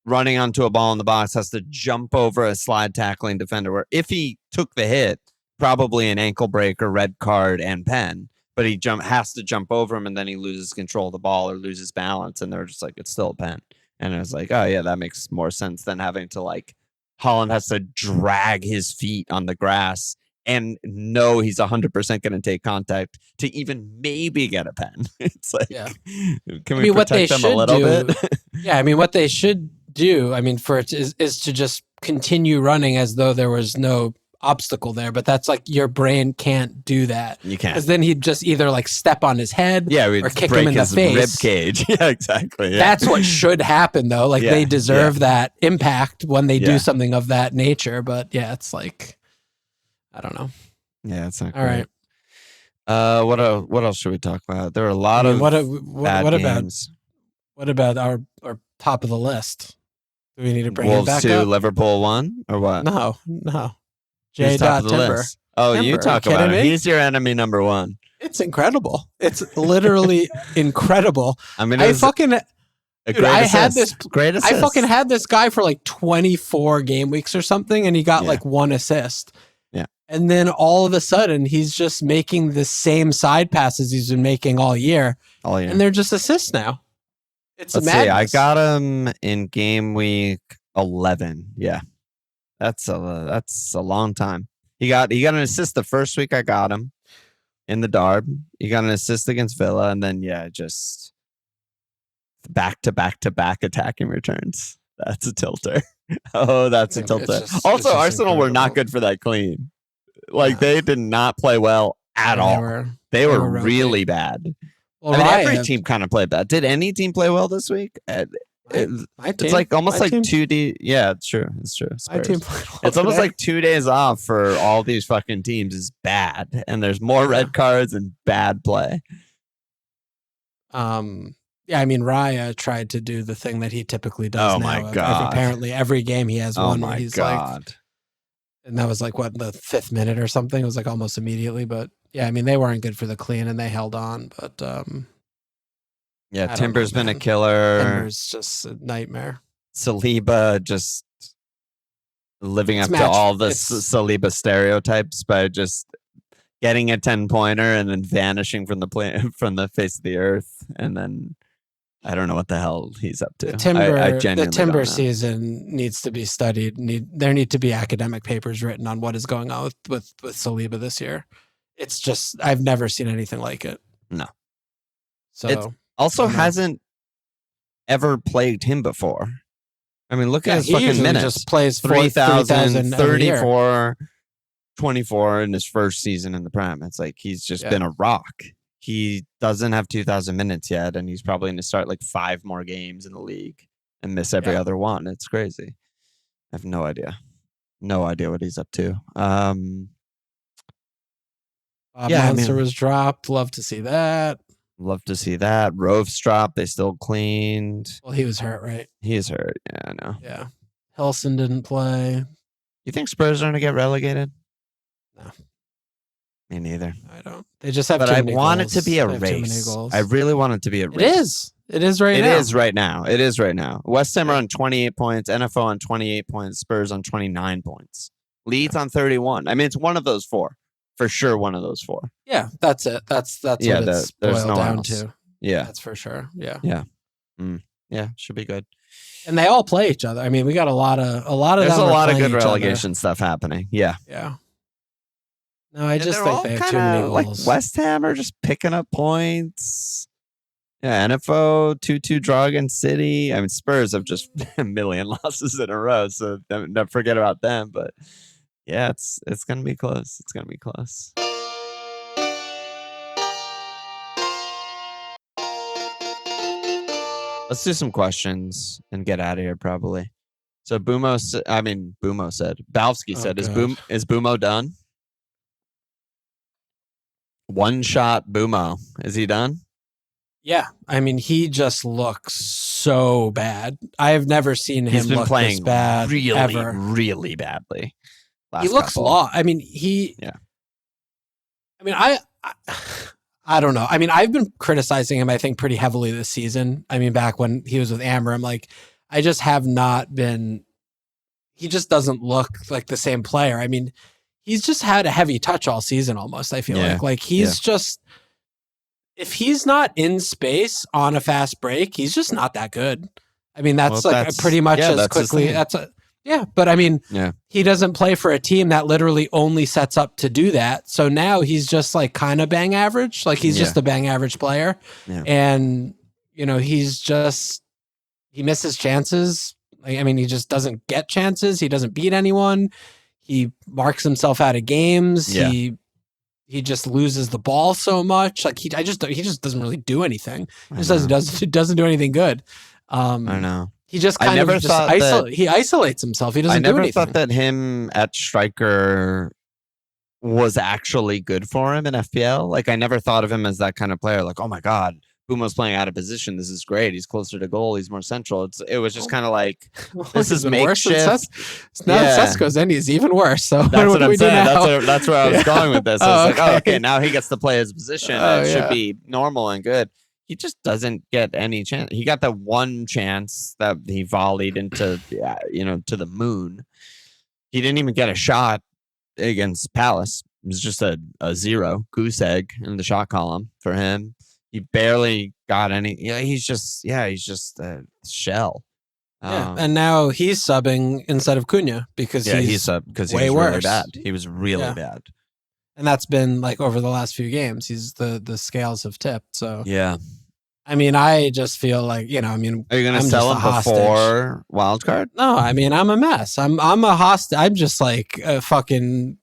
Speaker 1: running onto a ball in the box, has to jump over a slide tackling defender, where if he took the hit, probably an ankle break or red card and pen, but he has to jump over him, and then he loses control of the ball or loses balance, and they're just like, it's still a pen. And I was like, oh yeah, that makes more sense than having to like Haaland has to drag his feet on the grass and know he's 100% going to take contact to even maybe get a pen. It's like, can we protect them a little bit?
Speaker 2: Yeah, I mean, what they should do, I mean, for it is to just continue running as though there was no obstacle there, but that's like, your brain can't do that.
Speaker 1: You can't,
Speaker 2: because then he'd just either like step on his head, or kick him in the face.
Speaker 1: Rib cage. Yeah, exactly. Yeah.
Speaker 2: That's what should happen, though. Like they deserve that impact when they do something of that nature. But it's like, I don't know.
Speaker 1: Yeah, it's not
Speaker 2: all
Speaker 1: great. Right. What else should we talk about? There are a lot of bad games.
Speaker 2: What about our top of the list? Do we need to bring
Speaker 1: Wolves
Speaker 2: it back
Speaker 1: 2,
Speaker 2: up?
Speaker 1: Liverpool 1, or what?
Speaker 2: No.
Speaker 1: J. Timber. Oh, Timber. You talk about it. He's your enemy number 1.
Speaker 2: It's incredible. It's literally incredible.
Speaker 1: I mean,
Speaker 2: I had this guy for like 24 game weeks or something, and he got like 1 assist.
Speaker 1: Yeah.
Speaker 2: And then all of a sudden, he's just making the same side passes he's been making all year. And they're just assists now. It's madness.
Speaker 1: I got him in game week 11. Yeah. That's a long time. He got an assist the first week I got him in the Derb. He got an assist against Villa, and then just back to back attacking returns. That's a tilter. Oh, that's a tilter. Also, Arsenal were not good for that clean. Like they did not play well at all. They were really bad. Well, every team kind of played bad. Did any team play well this week? It's like almost like 2D. Yeah, it's true. It's true. It's almost like 2 days off for all these fucking teams is bad, and there's more red cards and bad play.
Speaker 2: I mean, Raya tried to do the thing that he typically does.
Speaker 1: Oh my god!
Speaker 2: Apparently, every game he has one where he's
Speaker 1: god.
Speaker 2: Like, and that was like what, the 5th minute or something. It was like almost immediately, but yeah, I mean, they weren't good for the clean, and they held on, but.
Speaker 1: Yeah, Timber's been a killer.
Speaker 2: Timber's just a nightmare.
Speaker 1: Saliba just living up to all the Saliba stereotypes by just getting a 10-pointer and then vanishing from the face of the earth, and then I don't know what the hell he's up to.
Speaker 2: The Timber season needs to be studied. There need to be academic papers written on what is going on with Saliba this year. It's just, I've never seen anything like it.
Speaker 1: No.
Speaker 2: So.
Speaker 1: Also hasn't ever plagued him before. I mean, look at his fucking minutes.
Speaker 2: Just plays
Speaker 1: 3,000, 34, 24 in his first season in the Prem. It's like he's just been a rock. He doesn't have 2,000 minutes yet, and he's probably going to start like 5 more games in the league and miss every other one. It's crazy. I have no idea. No idea what he's up to.
Speaker 2: Monster was dropped. Love to see that.
Speaker 1: Love to see that. Rove's dropped. They still cleaned.
Speaker 2: Well, he was hurt, right?
Speaker 1: He is hurt. Yeah, I know.
Speaker 2: Yeah. Hilson didn't play.
Speaker 1: You think Spurs are going to get relegated?
Speaker 2: No.
Speaker 1: Me neither.
Speaker 2: I don't. They just have
Speaker 1: too
Speaker 2: many
Speaker 1: goals. But I want it to be a race. I really want it to be a race.
Speaker 2: It is right now.
Speaker 1: It is right now. It is right now. West Ham are on 28 points. NFL on 28 points. Spurs on 29 points. Leeds on 31. I mean, it's one of those 4. For sure, one of those 4.
Speaker 2: Yeah, that's it. That's what it's boiled down to.
Speaker 1: Yeah,
Speaker 2: that's for sure. Yeah,
Speaker 1: yeah, should be good.
Speaker 2: And they all play each other. I mean, we got a lot of.
Speaker 1: There's a lot of good relegation stuff happening. Yeah,
Speaker 2: yeah. No, I just
Speaker 1: they're
Speaker 2: think
Speaker 1: all
Speaker 2: they have too many
Speaker 1: like
Speaker 2: goals.
Speaker 1: West Ham are just picking up points. Yeah, NFO 2-2 draw against City. I mean, Spurs have just a million losses in a row, so don't forget about them. But yeah, it's gonna be close. It's gonna be close. Let's do some questions and get out of here, probably. So Mbeumo said. Balsky said, "Is Mbeumo done? One shot Mbeumo. Is he done?"
Speaker 2: Yeah, I mean, he just looks so bad. I have never seen him look
Speaker 1: playing
Speaker 2: this bad
Speaker 1: really,
Speaker 2: ever.
Speaker 1: really badly.
Speaker 2: He looks lost. I mean,
Speaker 1: Yeah.
Speaker 2: I mean, I don't know. I mean, I've been criticizing him, I think, pretty heavily this season. I mean, back when he was with Amber, I'm like, I just have not been. He just doesn't look like the same player. I mean, he's just had a heavy touch all season almost, I feel like he's just, if he's not in space on a fast break, he's just not that good. I mean, that's pretty much as quickly. But I mean, he doesn't play for a team that literally only sets up to do that. So now he's just like kind of bang average. Like he's just a bang average player. Yeah. And, you know, he misses chances. I mean, he just doesn't get chances. He doesn't beat anyone. He marks himself out of games. Yeah. He just loses the ball so much. Like he just doesn't really do anything. He just doesn't do anything good. I know. He just kind of he isolates himself. He doesn't do anything.
Speaker 1: I never thought that him at striker was actually good for him in FPL. Like I never thought of him as that kind of player. Like, oh my God, Mbeumo's playing out of position. This is great. He's closer to goal. He's more central. It was just kind of like, this is makeshift.
Speaker 2: Now Sesko's in, he's even worse. So
Speaker 1: that's what I'm saying. That's where I was going with this. I was like, okay, now he gets to play his position. It should be normal and good. He just doesn't get any chance. He got that one chance that he volleyed into, to the moon. He didn't even get a shot against Palace. It was just a zero goose egg in the shot column for him. He barely got any. He's just a shell.
Speaker 2: And now he's subbing instead of Cunha because
Speaker 1: he's because he was really bad. He was really bad.
Speaker 2: And that's been like over the last few games. The scales have tipped. So
Speaker 1: yeah.
Speaker 2: I mean, I just feel like, are you
Speaker 1: going to sell him before Wildcard?
Speaker 2: No, I mean, I'm a mess. I'm a hostage. I'm just like a fucking,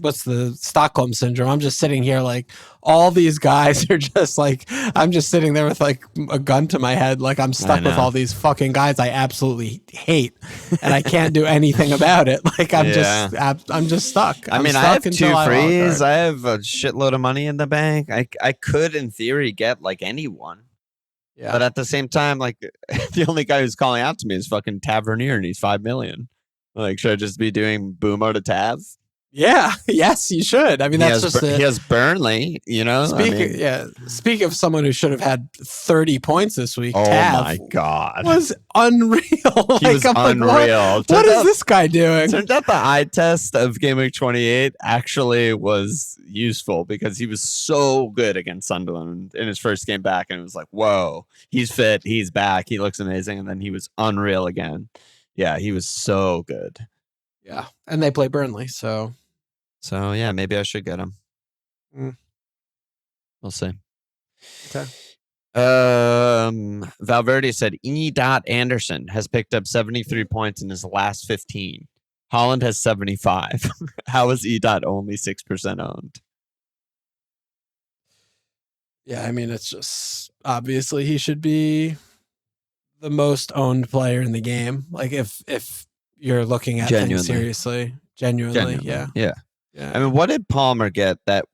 Speaker 2: what's the Stockholm syndrome? I'm just sitting here like all these guys are just like, I'm just sitting there with like a gun to my head. Like I'm stuck with all these fucking guys I absolutely hate and I can't do anything about it. Like I'm just stuck.
Speaker 1: I have 2 frees. I have a shitload of money in the bank. I could in theory get like anyone. Yeah. But at the same time, like the only guy who's calling out to me is fucking Tavernier and he's 5 million. Like, should I just be doing Mbeumo to Tav?
Speaker 2: Yeah. Yes, you should. I mean, he
Speaker 1: has Burnley,
Speaker 2: Speaking of someone who should have had 30 points this week,
Speaker 1: oh
Speaker 2: Tav
Speaker 1: my God,
Speaker 2: was unreal.
Speaker 1: He was unreal.
Speaker 2: What is this guy doing?
Speaker 1: Turned out the eye test of Gameweek 28 actually was useful because he was so good against Sunderland in his first game back, and it was like, whoa, he's fit, he's back, he looks amazing, and then he was unreal again. Yeah, he was so good.
Speaker 2: Yeah, and they play Burnley, so
Speaker 1: yeah, maybe I should get him. We'll see.
Speaker 2: Okay.
Speaker 1: Valverde said E. Anderson has picked up 73 points in his last 15. Haaland has 75. How is E. only 6% owned?
Speaker 2: Yeah, I mean, it's just obviously he should be the most owned player in the game. Like if you're looking at things seriously, genuinely. Yeah.
Speaker 1: I mean, what did Palmer get that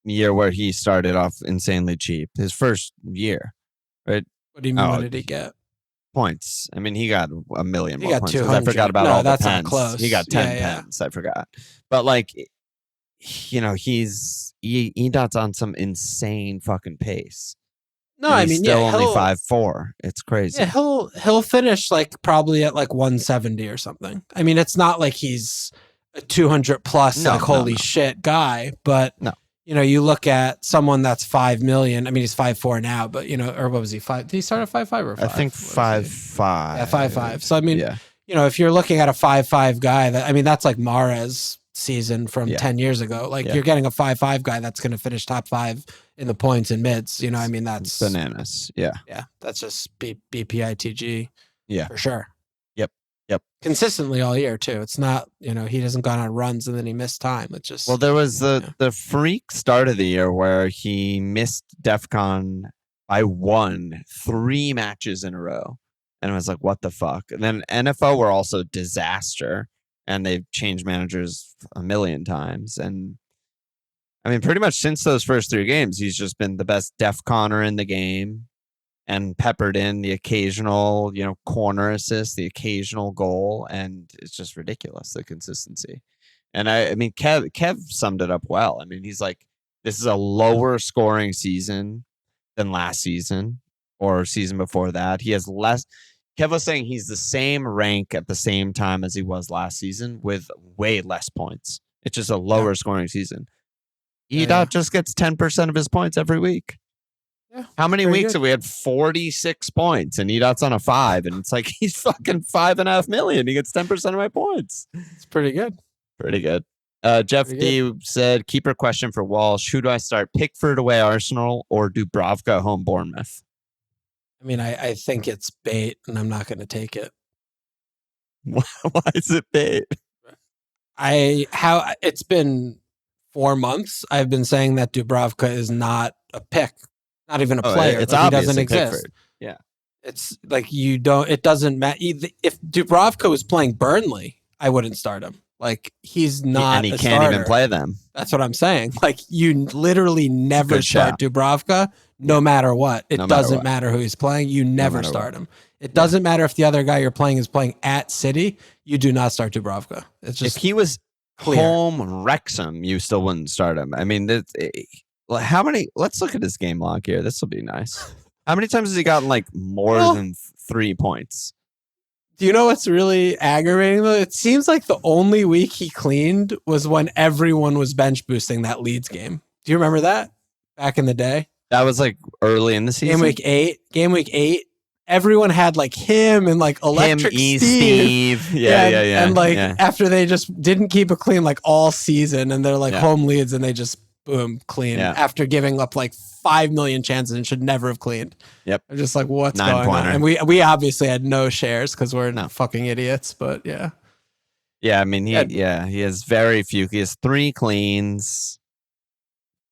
Speaker 1: year where he started off insanely cheap? His first year, right?
Speaker 2: What do you mean? What did he get?
Speaker 1: Points. I mean, he got a million more points.
Speaker 2: 200.
Speaker 1: I forgot about all the
Speaker 2: that's
Speaker 1: pens.
Speaker 2: Not close.
Speaker 1: He got 10 pens. I forgot. But like, he's E-Dot's on some insane fucking pace.
Speaker 2: No, I mean,
Speaker 1: still only 5'4". It's crazy.
Speaker 2: Yeah, he'll finish like probably at like 170 or something. I mean, it's not like he's a 200 plus holy shit guy, but you look at someone that's 5 million. I mean, he's 5'4" now, but or what was he 5? Did he start at 5'5" or 5?
Speaker 1: I think 5'5".
Speaker 2: Yeah, 5'5". So I mean, if you're looking at a 5'5" guy, that's like Mahrez season from
Speaker 1: Yeah.
Speaker 2: 10 years ago. Like
Speaker 1: Yeah.
Speaker 2: you're getting a 5-5 guy that's going to finish top 5 in the points and mids. You know, I mean, that's
Speaker 1: bananas. Yeah.
Speaker 2: Yeah, that's just BPITG.
Speaker 1: Yeah.
Speaker 2: For sure.
Speaker 1: Yep.
Speaker 2: Consistently all year too. It's not, you know, he hasn't gone on runs and then he missed time. It's just
Speaker 1: Well, there was the freak start of the year where he missed DEF CON by 3 matches in a row. And I was like, what the fuck? And then NFO were also disaster. And they've changed managers a million times. And I mean, pretty much since those first 3 games, he's just been the best DEF CONer in the game. And peppered in the occasional, you know, corner assist, the occasional goal, and it's just ridiculous, the consistency. And I mean, Kev summed it up well. I mean, he's like, this is a lower scoring season than last season or season before that. He has less. Kev was saying he's the same rank at the same time as he was last season with way less points. It's just a lower scoring season. EDOT just gets 10% of his points every week.
Speaker 2: Yeah,
Speaker 1: how many weeks have we had 46 points and EDOT's on a 5 and it's like he's fucking 5.5 million. He gets 10% of my points.
Speaker 2: It's pretty good.
Speaker 1: Pretty good. Jeff D said, keeper question for Walsh. Who do I start? Pickford away Arsenal or Dubravka home Bournemouth?
Speaker 2: I mean, I think it's bait and I'm not going to take it.
Speaker 1: Why is it bait?
Speaker 2: It's been 4 months. I've been saying that Dubravka is not a pick. Not even a player.
Speaker 1: It's
Speaker 2: like,
Speaker 1: obvious
Speaker 2: he doesn't exist.
Speaker 1: Pickford. Yeah.
Speaker 2: It's like it doesn't matter. If Dubravka was playing Burnley, I wouldn't start him. Like he's not
Speaker 1: and he
Speaker 2: a
Speaker 1: can't
Speaker 2: starter.
Speaker 1: even play them.
Speaker 2: That's what I'm saying. Like you literally never start Dubravka no matter what. It doesn't matter who he's playing. You never start him. It doesn't matter if the other guy you're playing is playing at City. You do not start Dubravka. It's just
Speaker 1: if he was home Wrexham, you still wouldn't start him. I mean, how many? Let's look at his game log here. This will be nice. How many times has he gotten like more than 3 points?
Speaker 2: Do you know what's really aggravating though? It seems like the only week he cleaned was when everyone was bench boosting that Leeds game. Do you remember that back in the day? That
Speaker 1: was like early in the season.
Speaker 2: Game week 8. Everyone had like him and like Electric Steve.
Speaker 1: Yeah.
Speaker 2: And like after they just didn't keep it clean like all season and they're like home Leeds and they just boom, clean after giving up like 5 million chances and should never have cleaned.
Speaker 1: Yep.
Speaker 2: I'm just like, what's going on? And we obviously had no shares because we're fucking idiots, but yeah.
Speaker 1: Yeah, I mean, he has very few. He has 3 cleans.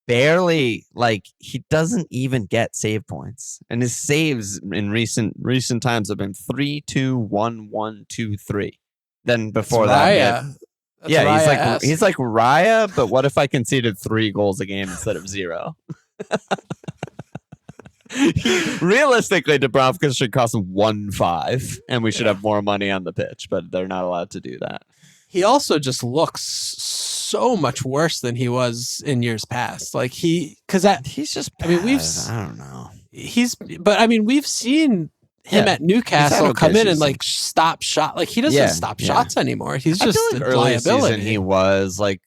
Speaker 1: Barely, like, he doesn't even get save points. And his saves in recent times have been 3, 2, 1, 1, 2, 3. Then before that, he's like Raya, but what if I conceded 3 goals a game instead of 0? Realistically, Dubravka should cost 1.5, and we should have more money on the pitch, but they're not allowed to do that.
Speaker 2: He also just looks so much worse than he was in years past. Like he's just bad. I mean,
Speaker 1: I don't know.
Speaker 2: But I mean, we've seen him at Newcastle come in and like stop shot. Like he doesn't stop shots anymore. He's just
Speaker 1: like
Speaker 2: a
Speaker 1: early
Speaker 2: liability.
Speaker 1: Season he was like,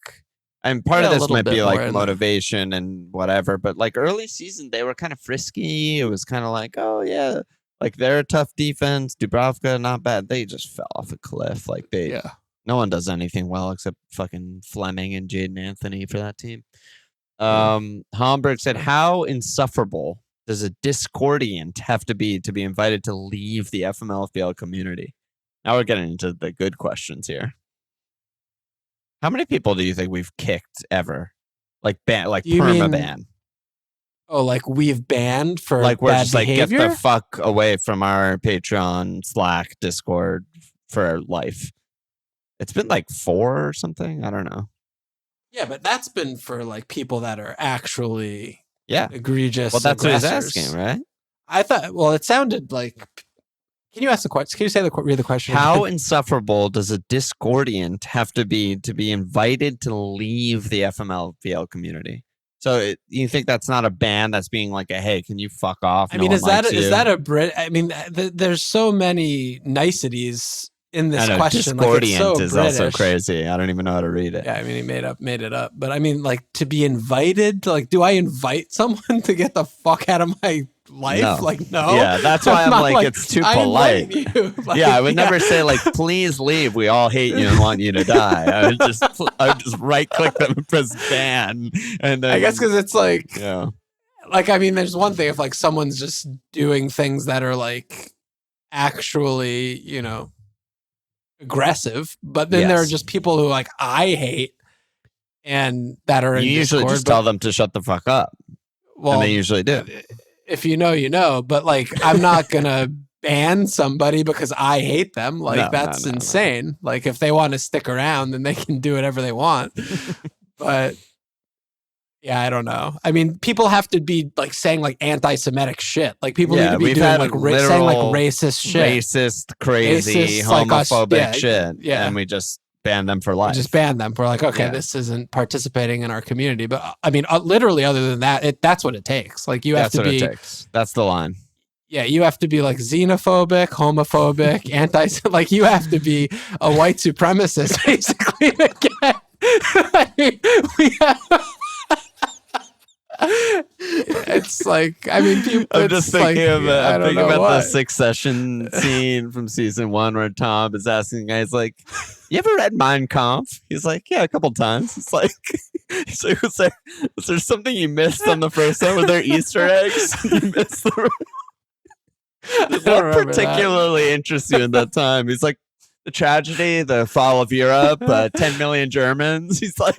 Speaker 1: and part of this might be like motivation and whatever, but like early season they were kind of frisky. It was kind of like, oh yeah, like they're a tough defense. Dubravka not bad. They just fell off a cliff. Like no one does anything well except fucking Fleming and Jaden Anthony for that team. Homburg said, how insufferable does a discordiant have to be invited to leave the FML FPL community? Now we're getting into the good questions here. How many people do you think we've kicked ever? Like perma ban?
Speaker 2: Oh, like we've banned for
Speaker 1: like we're
Speaker 2: bad
Speaker 1: just like
Speaker 2: behavior?
Speaker 1: Get the fuck away from our Patreon, Slack, Discord for life. It's been like 4 or something. I don't know.
Speaker 2: Yeah, but that's been for like people that are actually egregious.
Speaker 1: Well, that's
Speaker 2: aggressors.
Speaker 1: what he's asking, right?
Speaker 2: I thought. Well, it sounded like. Can you ask the question? Can you read the question?
Speaker 1: How insufferable does a discordiant have to be invited to leave the FML FPL community? So you think that's not a ban? That's being like a hey, can you fuck off?
Speaker 2: I mean, is that a Brit? I mean, there's so many niceties in this question.
Speaker 1: Discordiant is
Speaker 2: British.
Speaker 1: Also crazy. I don't even know how to read it.
Speaker 2: Yeah, I mean, he made it up. But I mean, like to be invited, like, do I invite someone to get the fuck out of my life?
Speaker 1: No.
Speaker 2: Like, no.
Speaker 1: Yeah, that's why I'm
Speaker 2: not
Speaker 1: like, it's too polite.
Speaker 2: Like,
Speaker 1: Yeah, I would never say like, please leave. We all hate you and want you to die. I would just right click them and press ban. And then,
Speaker 2: I guess because it's like,
Speaker 1: yeah,
Speaker 2: like, I mean, there's one thing if like someone's just doing things that are like actually, you know, aggressive, but then there are just people who like I hate and that are in
Speaker 1: you usually
Speaker 2: Discord,
Speaker 1: just tell them to shut the fuck up.
Speaker 2: Well,
Speaker 1: and they usually do.
Speaker 2: If you know, you know. But like, I'm not gonna ban somebody because I hate them. Like, that's insane. No. Like, if they want to stick around, then they can do whatever they want. But yeah, I don't know. I mean, people have to be like saying like anti-Semitic shit. Like, people need to be doing like saying like racist shit,
Speaker 1: racist, crazy, homophobic shit. Yeah, and we just ban them for life.
Speaker 2: We just ban them. We're like, okay, this isn't participating in our community. But I mean, literally, other than that, that's what it takes. Like, you have to be.
Speaker 1: That's the line.
Speaker 2: Yeah, you have to be like xenophobic, homophobic, like you have to be a white supremacist, basically. I mean, we have. It's like, I mean, people,
Speaker 1: I'm just thinking
Speaker 2: like,
Speaker 1: I'm thinking about the Succession scene from season 1 where Tom is asking guys like, "You ever read Mein Kampf?" He's like, "Yeah, a couple times." It's like, so was there something you missed on the first one? Were there Easter eggs you missed? What particularly interests you in that time? He's like, the tragedy, the fall of Europe, 10 million Germans. He's like,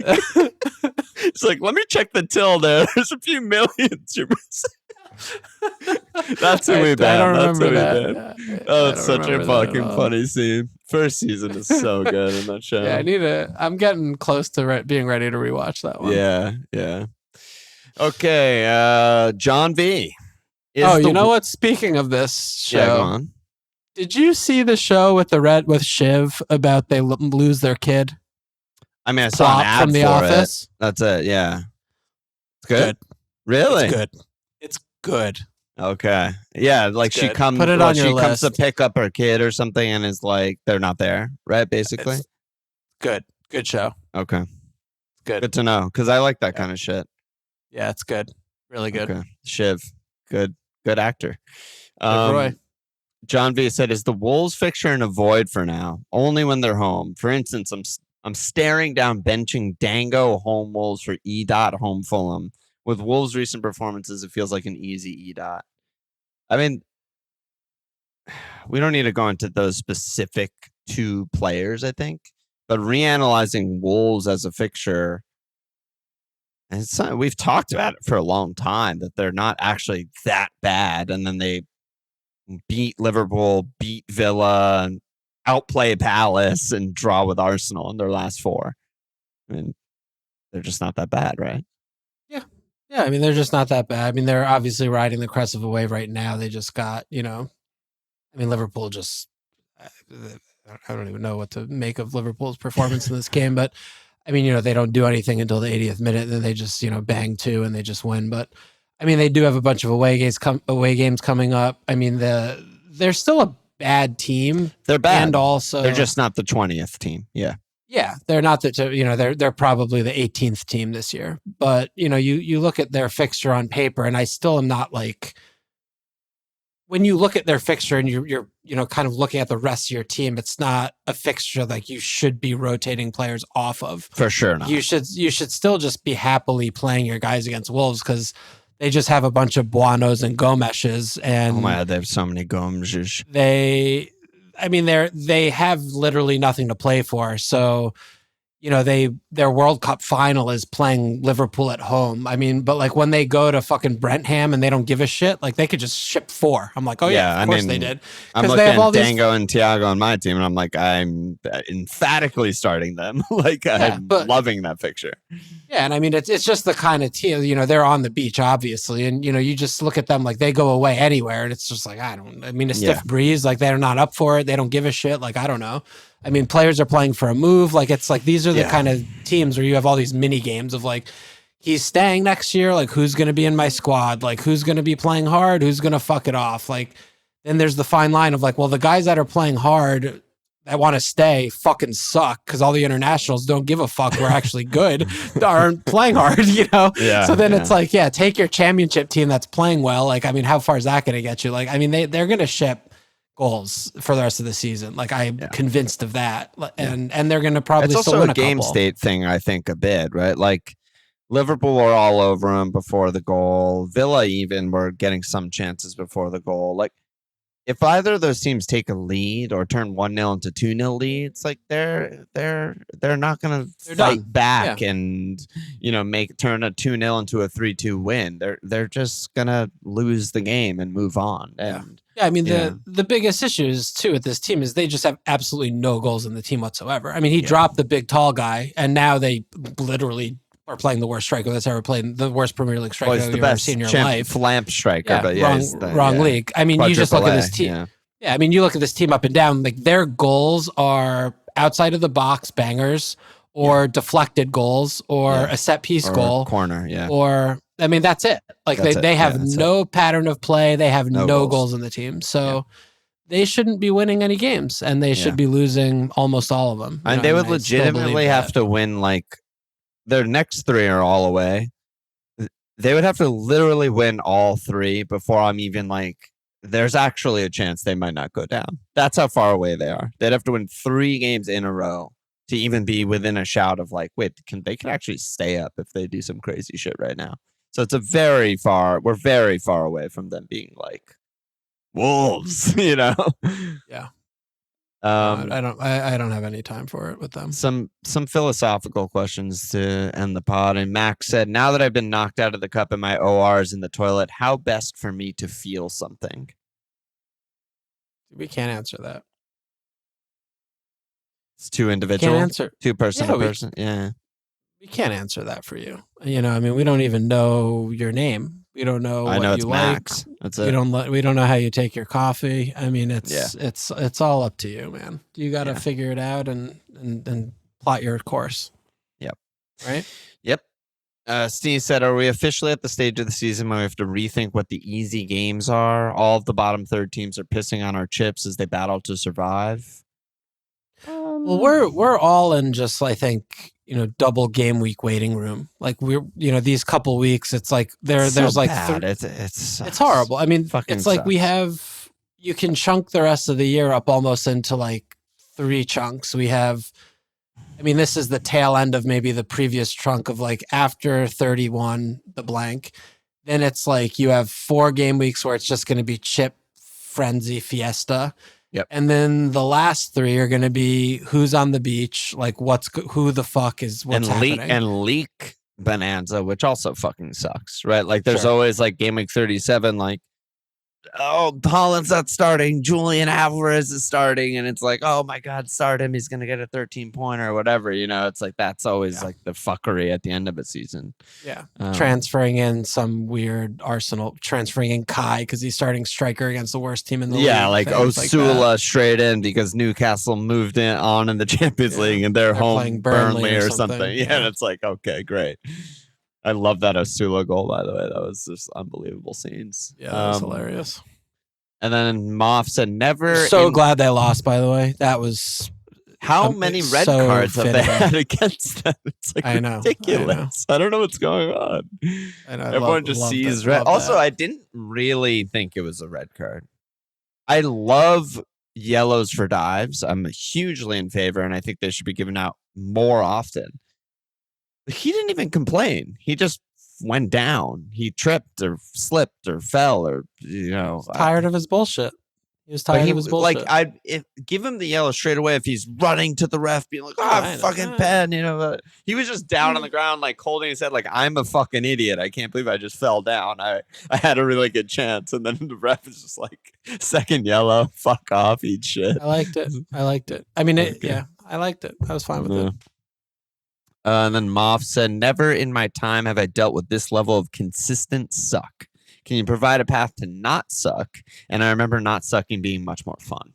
Speaker 1: let me check the till there. There's a few millions you're missing. That's who we banned.
Speaker 2: I don't remember that.
Speaker 1: Oh, it's such a fucking funny scene. First season is so good in that show.
Speaker 2: Yeah, I'm getting close to being ready to rewatch that one.
Speaker 1: Yeah. Okay, John V.
Speaker 2: You know what? Speaking of this show,
Speaker 1: go on.
Speaker 2: Did you see the show with Shiv about they lose their kid?
Speaker 1: I mean, I saw an ad
Speaker 2: from The Office.
Speaker 1: That's it. Yeah, it's good. Really?
Speaker 2: It's good. It's good.
Speaker 1: Okay. Yeah, like she comes.
Speaker 2: Put it on your list.
Speaker 1: Comes to pick up her kid or something, and is like, they're not there, right? Basically.
Speaker 2: It's good. Good show.
Speaker 1: Okay.
Speaker 2: Good.
Speaker 1: Good to know, because I like that kind of shit.
Speaker 2: Yeah, it's good. Really good.
Speaker 1: Okay. Shiv, good actor.
Speaker 2: Roy.
Speaker 1: John V said, "Is the Wolves fixture in a void for now? Only when they're home. For instance, I'm staring down benching Dango home Wolves for E. home Fulham. With Wolves' recent performances, it feels like an easy E. I mean, we don't need to go into those specific two players, I think, but reanalyzing Wolves as a fixture, and we've talked about it for a long time that they're not actually that bad, and then they beat Liverpool, beat Villa, and outplay Palace, and draw with Arsenal in their last 4. I mean, they're just not that bad, right?
Speaker 2: Yeah, I mean, they're just not that bad. I mean, they're obviously riding the crest of a wave right now. They just got, I mean, Liverpool just, I don't even know what to make of Liverpool's performance in this game, but I mean, they don't do anything until the 80th minute, and then they just, bang 2 and they just win. But I mean, they do have a bunch of away games coming up. I mean, they're still a bad team.
Speaker 1: They're bad,
Speaker 2: and also
Speaker 1: they're just not the 20th team.
Speaker 2: Yeah, they're not they're probably the 18th team this year. But you look at their fixture on paper, and I still am not like, when you look at their fixture and you're kind of looking at the rest of your team, it's not a fixture like you should be rotating players off of.
Speaker 1: For sure not.
Speaker 2: You should still just be happily playing your guys against Wolves, because they just have a bunch of Buonos and Gomeshes, and
Speaker 1: oh my God, they have so many Gomeshes.
Speaker 2: They have literally nothing to play for. So, their World Cup final is playing Liverpool at home. I mean, but like when they go to fucking Brentham and they don't give a shit, like they could just ship 4. I'm like, oh yeah, of course they did.
Speaker 1: I'm looking at Dango and Thiago on my team, and I'm like, I'm emphatically starting them. Like, I'm loving that fixture.
Speaker 2: Yeah, and I mean, it's just the kind of team, they're on the beach, obviously, and you just look at them like they go away anywhere, and it's just like, a stiff breeze, like they're not up for it, they don't give a shit, like I don't know. I mean, players are playing for a move. Like, it's like, these are the kind of teams where you have all these mini games of like, he's staying next year. Like, who's going to be in my squad? Like, who's going to be playing hard? Who's going to fuck it off? Like, then there's the fine line of like, well, the guys that are playing hard that want to stay fucking suck because all the internationals don't give a fuck. We're actually good, aren't playing hard,
Speaker 1: Yeah,
Speaker 2: So then it's like, yeah, take your championship team that's playing well. Like, I mean, how far is that going to get you? Like, I mean, they're going to ship goals for the rest of the season. Like, I'm convinced of that, and they're going to probably
Speaker 1: it's
Speaker 2: still
Speaker 1: also
Speaker 2: win
Speaker 1: a game
Speaker 2: couple.
Speaker 1: state thing, I think, a bit, right? Like Liverpool were all over him before the goal. Villa even were getting some chances before the goal. Like, if either of those teams take a lead or turn 1-0 into 2-0 leads, like they're not going to fight back and turn a 2-0 into a 3-2 win. They're just going to lose the game and move on. And
Speaker 2: I mean, the biggest issues too with this team is they just have absolutely no goals in the team whatsoever. I mean, he dropped the big tall guy, and now they literally are playing the worst striker that's ever played, the worst Premier League striker you've ever seen in your life.
Speaker 1: Flamp striker, but
Speaker 2: wrong league. I mean, you just look at this team. Yeah, I mean, you look at this team up and down. Like their goals are outside of the box bangers, or deflected goals, or a set piece goal,
Speaker 1: corner. Yeah,
Speaker 2: or I mean, that's it. Like they have no pattern of play. They have no goals in the team. So. They shouldn't be winning any games, and they should be losing almost all of them.
Speaker 1: And they would legitimately have to win, like, their next 3 are all away. They would have to literally win all 3 before I'm even like, there's actually a chance they might not go down. That's how far away they are. They'd have to win 3 games in a row to even be within a shout of like, wait, they can actually stay up if they do some crazy shit right now. So we're very far away from them being like, Wolves,
Speaker 2: Yeah. I don't have any time for it with them.
Speaker 1: Some philosophical questions to end the pod. And Max said, now that I've been knocked out of the cup and my OR is in the toilet, how best for me to feel something?
Speaker 2: We can't answer that.
Speaker 1: It's too individual.
Speaker 2: Can't answer.
Speaker 1: 2 person to person. Yeah.
Speaker 2: We can't answer that for you. I mean, we don't even know your name. We don't know what
Speaker 1: it's
Speaker 2: you
Speaker 1: Max.
Speaker 2: like.
Speaker 1: That's it.
Speaker 2: We don't know how you take your coffee. I mean, it's all up to you, man. You got to figure it out and plot your course.
Speaker 1: Yep.
Speaker 2: Right?
Speaker 1: Yep. Steve said, are we officially at the stage of the season where we have to rethink what the easy games are? All of the bottom third teams are pissing on our chips as they battle to survive.
Speaker 2: Well, we're all in just, I think, double game week waiting room. Like these couple weeks, it's like there's like it's horrible. I mean, it's like you can chunk the rest of the year up almost into like 3 chunks. We have, I mean, this is the tail end of maybe the previous chunk of like after 31, the blank. Then it's like you have 4 game weeks where it's just going to be chip frenzy fiesta.
Speaker 1: Yep.
Speaker 2: And then the last 3 are going to be who's on the beach, like who the fuck is what's happening.
Speaker 1: And leak bonanza, which also fucking sucks, right? Like there's always like Gameweek 37, like, oh, Haaland's not starting, Julian Alvarez is starting, and it's like, oh my God, start him, he's gonna get a 13-pointer or whatever, it's like that's always like the fuckery at the end of a season.
Speaker 2: Yeah. Transferring in some weird Arsenal, transferring in Kai because he's starting striker against the worst team in the league.
Speaker 1: Yeah, like Osula straight in because Newcastle moved on in the Champions League and they're home
Speaker 2: playing Burnley
Speaker 1: or something. Yeah, and it's like, okay, great. I love that Osula goal, by the way. That was just unbelievable scenes.
Speaker 2: Yeah, that was hilarious.
Speaker 1: And then Moff said, never...
Speaker 2: So glad they lost, by the way. That was...
Speaker 1: How many red cards have they had against them? It's like ridiculous. I don't know what's going on.
Speaker 2: I know,
Speaker 1: everyone just sees red. Also, I didn't really think it was a red card. I love yellows for dives. I'm hugely in favor, and I think they should be given out more often. He didn't even complain. He just went down. He tripped or slipped or fell or,
Speaker 2: tired of his bullshit. He was tired of his bullshit.
Speaker 1: Like, give him the yellow straight away if he's running to the ref, being like, fucking pen, He was just down on the ground, like, holding his head like, I'm a fucking idiot. I can't believe I just fell down. I had a really good chance. And then the ref is just like, second yellow, fuck off, eat shit.
Speaker 2: I liked it. I mean, I liked it. I was fine with it.
Speaker 1: And then Moff said, never in my time have I dealt with this level of consistent suck. Can you provide a path to not suck? And I remember not sucking being much more fun.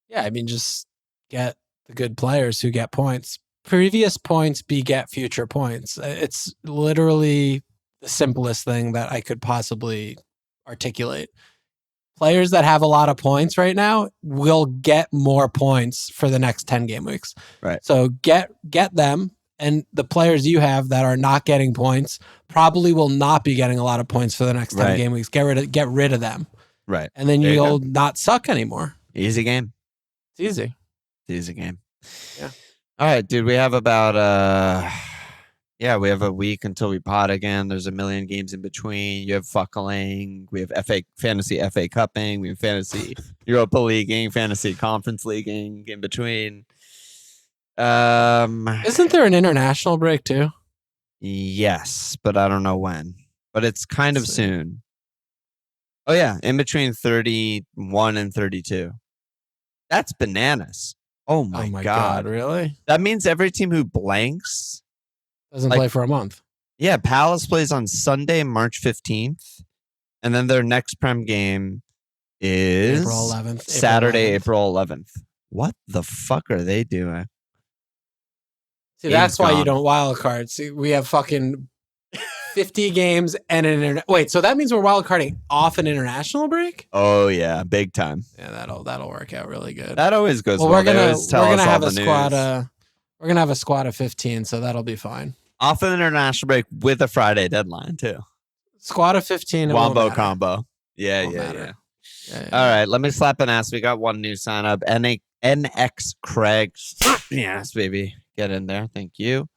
Speaker 2: Yeah, I mean, just get the good players who get points. Previous points beget future points. It's literally the simplest thing that I could possibly articulate. players that have a lot of points right now will get more points for the next 10 game weeks.
Speaker 1: Right.
Speaker 2: So get them, and the players you have that are not getting points probably will not be getting a lot of points for the next 10 game weeks. Get rid of them.
Speaker 1: Right.
Speaker 2: And then you'll not suck anymore.
Speaker 1: Easy game.
Speaker 2: It's easy.
Speaker 1: It's easy game.
Speaker 2: Yeah.
Speaker 1: All right, dude. We have about we have a week until we pod again. There's a million games in between. You have fuckling. We have fantasy FA cupping. We have fantasy Europa leaguing, fantasy conference leaguing in between.
Speaker 2: Isn't there an international break too?
Speaker 1: Yes, but I don't know when. But it's kind of soon. Oh yeah, in between 31 and 32. That's bananas. Oh my god,
Speaker 2: really?
Speaker 1: That means every team who blanks
Speaker 2: doesn't play for a month.
Speaker 1: Yeah, Palace plays on Sunday, March 15th, and then their next Prem game is
Speaker 2: April 11th.
Speaker 1: Saturday, April 11th. What the fuck are they doing?
Speaker 2: See, that's why you don't wildcard. See, we have fucking 50 games and an wait. So that means we're wildcarding off an international break?
Speaker 1: Oh yeah, big time.
Speaker 2: Yeah, that'll work out really good.
Speaker 1: That always goes well.
Speaker 2: We're gonna have a squad. We're gonna have a squad of 15, so that'll be fine.
Speaker 1: Off an international break with a Friday deadline too.
Speaker 2: Squad of 15.
Speaker 1: Wombo combo. Yeah. All right, let me slap an ass. We got one new sign up. NX Craig. Yes, baby. Get in there. Thank you.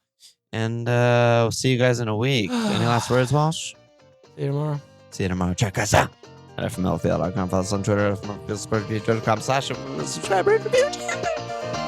Speaker 1: And we'll see you guys in a week. Any last words, Walsh? See you tomorrow. Check us out at FML FPL.com. Follow us on Twitter at FML FPL, subscribe to twitter.com/subscribe, rate, review.